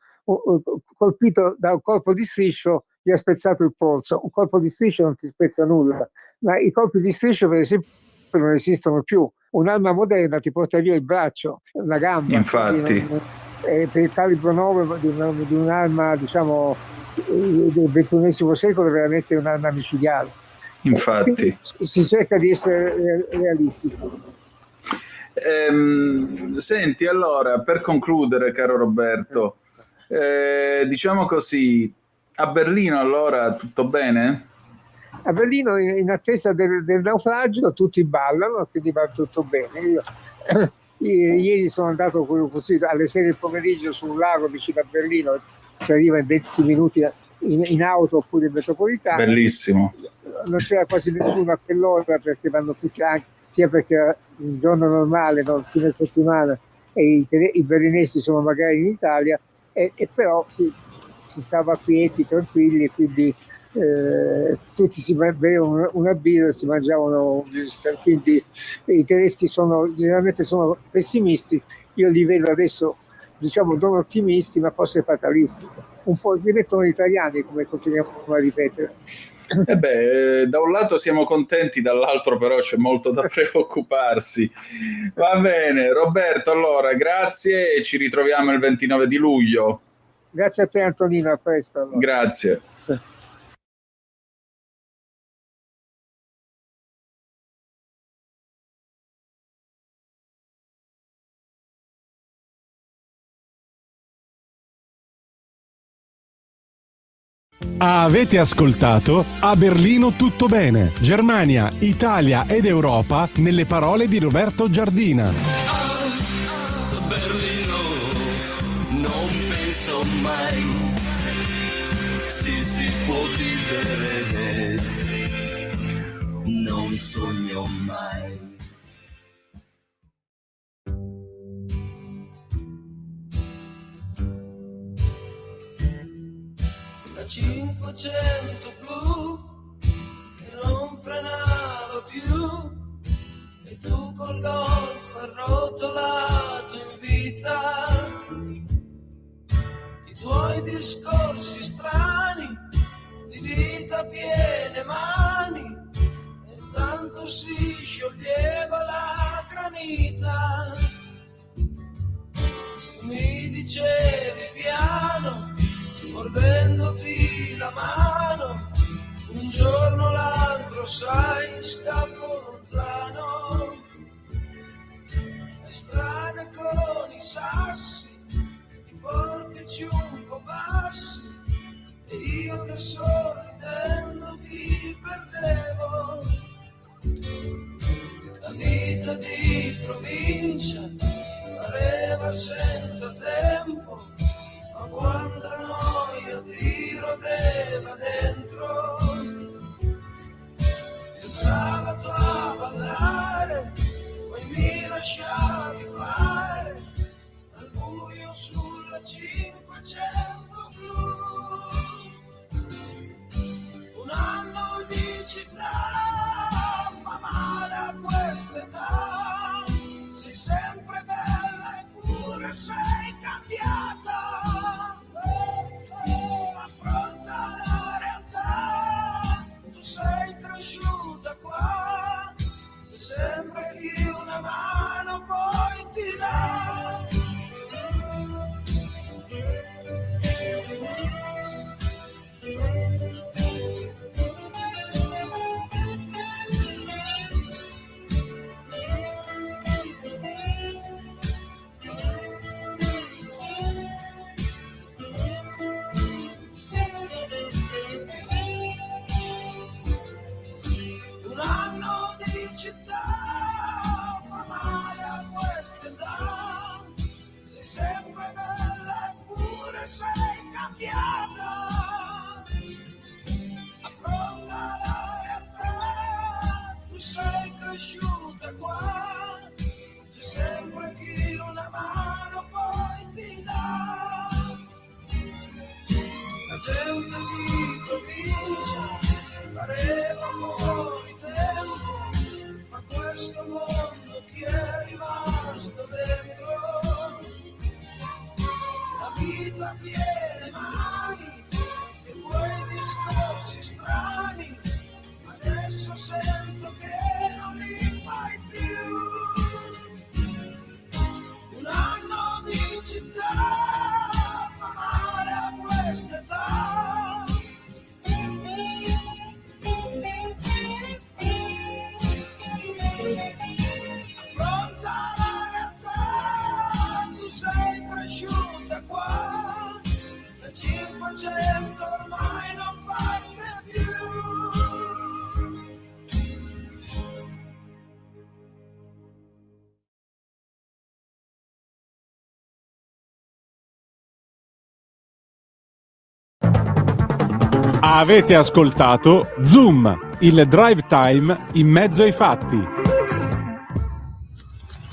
Speaker 13: colpito da un colpo di striscio gli ha spezzato il polso. Un colpo di striscio non ti spezza nulla, ma i colpi di striscio per esempio non esistono più. Un'arma moderna ti porta via il braccio, la gamba.
Speaker 15: Infatti
Speaker 13: per il calibro 9 di un'arma, diciamo, del XXI secolo, è veramente un'arma micidiale.
Speaker 15: Infatti
Speaker 13: si cerca di essere realistici.
Speaker 15: Senti, allora, per concludere, caro Roberto, Diciamo così, a Berlino allora tutto bene?
Speaker 13: A Berlino, in attesa del naufragio, tutti ballano, quindi va tutto bene. Io ieri sono andato così alle 6 del pomeriggio su un lago vicino a Berlino, si arriva in 20 minuti in auto oppure in metropolitana.
Speaker 15: Bellissimo.
Speaker 13: Non c'era quasi nessuno a quell'ora perché vanno tutti, anche sia perché un giorno normale, non fine settimana, e i berlinesi sono magari in Italia, e però si stava quieti, tranquilli, quindi tutti si bevevano una birra e si mangiavano un Würstel, quindi i tedeschi generalmente sono pessimisti. Io li vedo adesso, diciamo, non ottimisti, ma forse fatalisti, un po' diventano italiani, come continuiamo a ripetere.
Speaker 15: Da un lato siamo contenti, dall'altro però c'è molto da preoccuparsi. Va bene, Roberto, allora grazie e ci ritroviamo il 29 di luglio.
Speaker 13: Grazie a te, Antonino, a presto. Allora.
Speaker 15: Grazie.
Speaker 1: Avete ascoltato A Berlino tutto bene, Germania, Italia ed Europa nelle parole di Roberto Giardina.
Speaker 12: A Berlino non penso mai si può vivere, non sogno mai. La 500 blu che non frenava più, e tu col golf arrotolato in vita, i tuoi discorsi strani di vita piene mani, e tanto si scioglieva la granita. Tu mi dicevi piano, mordendoti la mano, un giorno o l'altro sai scappo lontano, le strade con i sassi, i portici un po' bassi, e io che sorridendo ti perdevo. La vita di provincia pareva senza tempo, ma quanta noia ti rodeva dentro. Il sabato a ballare, poi mi lasciavi fare al buio sulla 500 blu. Un anno di città fa male a quest'età, sei sempre bella eppure sei cambiata. Affronta la realtà, tu sei cresciuta qua, se sempre di una mano poi ti dà. Un anno di città fa male a quest'età, sei sempre bella eppure sei cambiata. Affronta la realtà, tu sei cresciuta qua, c'è sempre chi una mano poi ti dà. La gente di provincia pareva fuori tempo, ma questo mondo ti è rimasto dentro. La vita tiene mani e quei discorsi strani, adesso sento che non li fai più. Un anno di città fa male a quest'età. Affronta la realtà, tu sei cresciuta qua,
Speaker 1: Avete ascoltato Zoom, il drive time in mezzo ai fatti.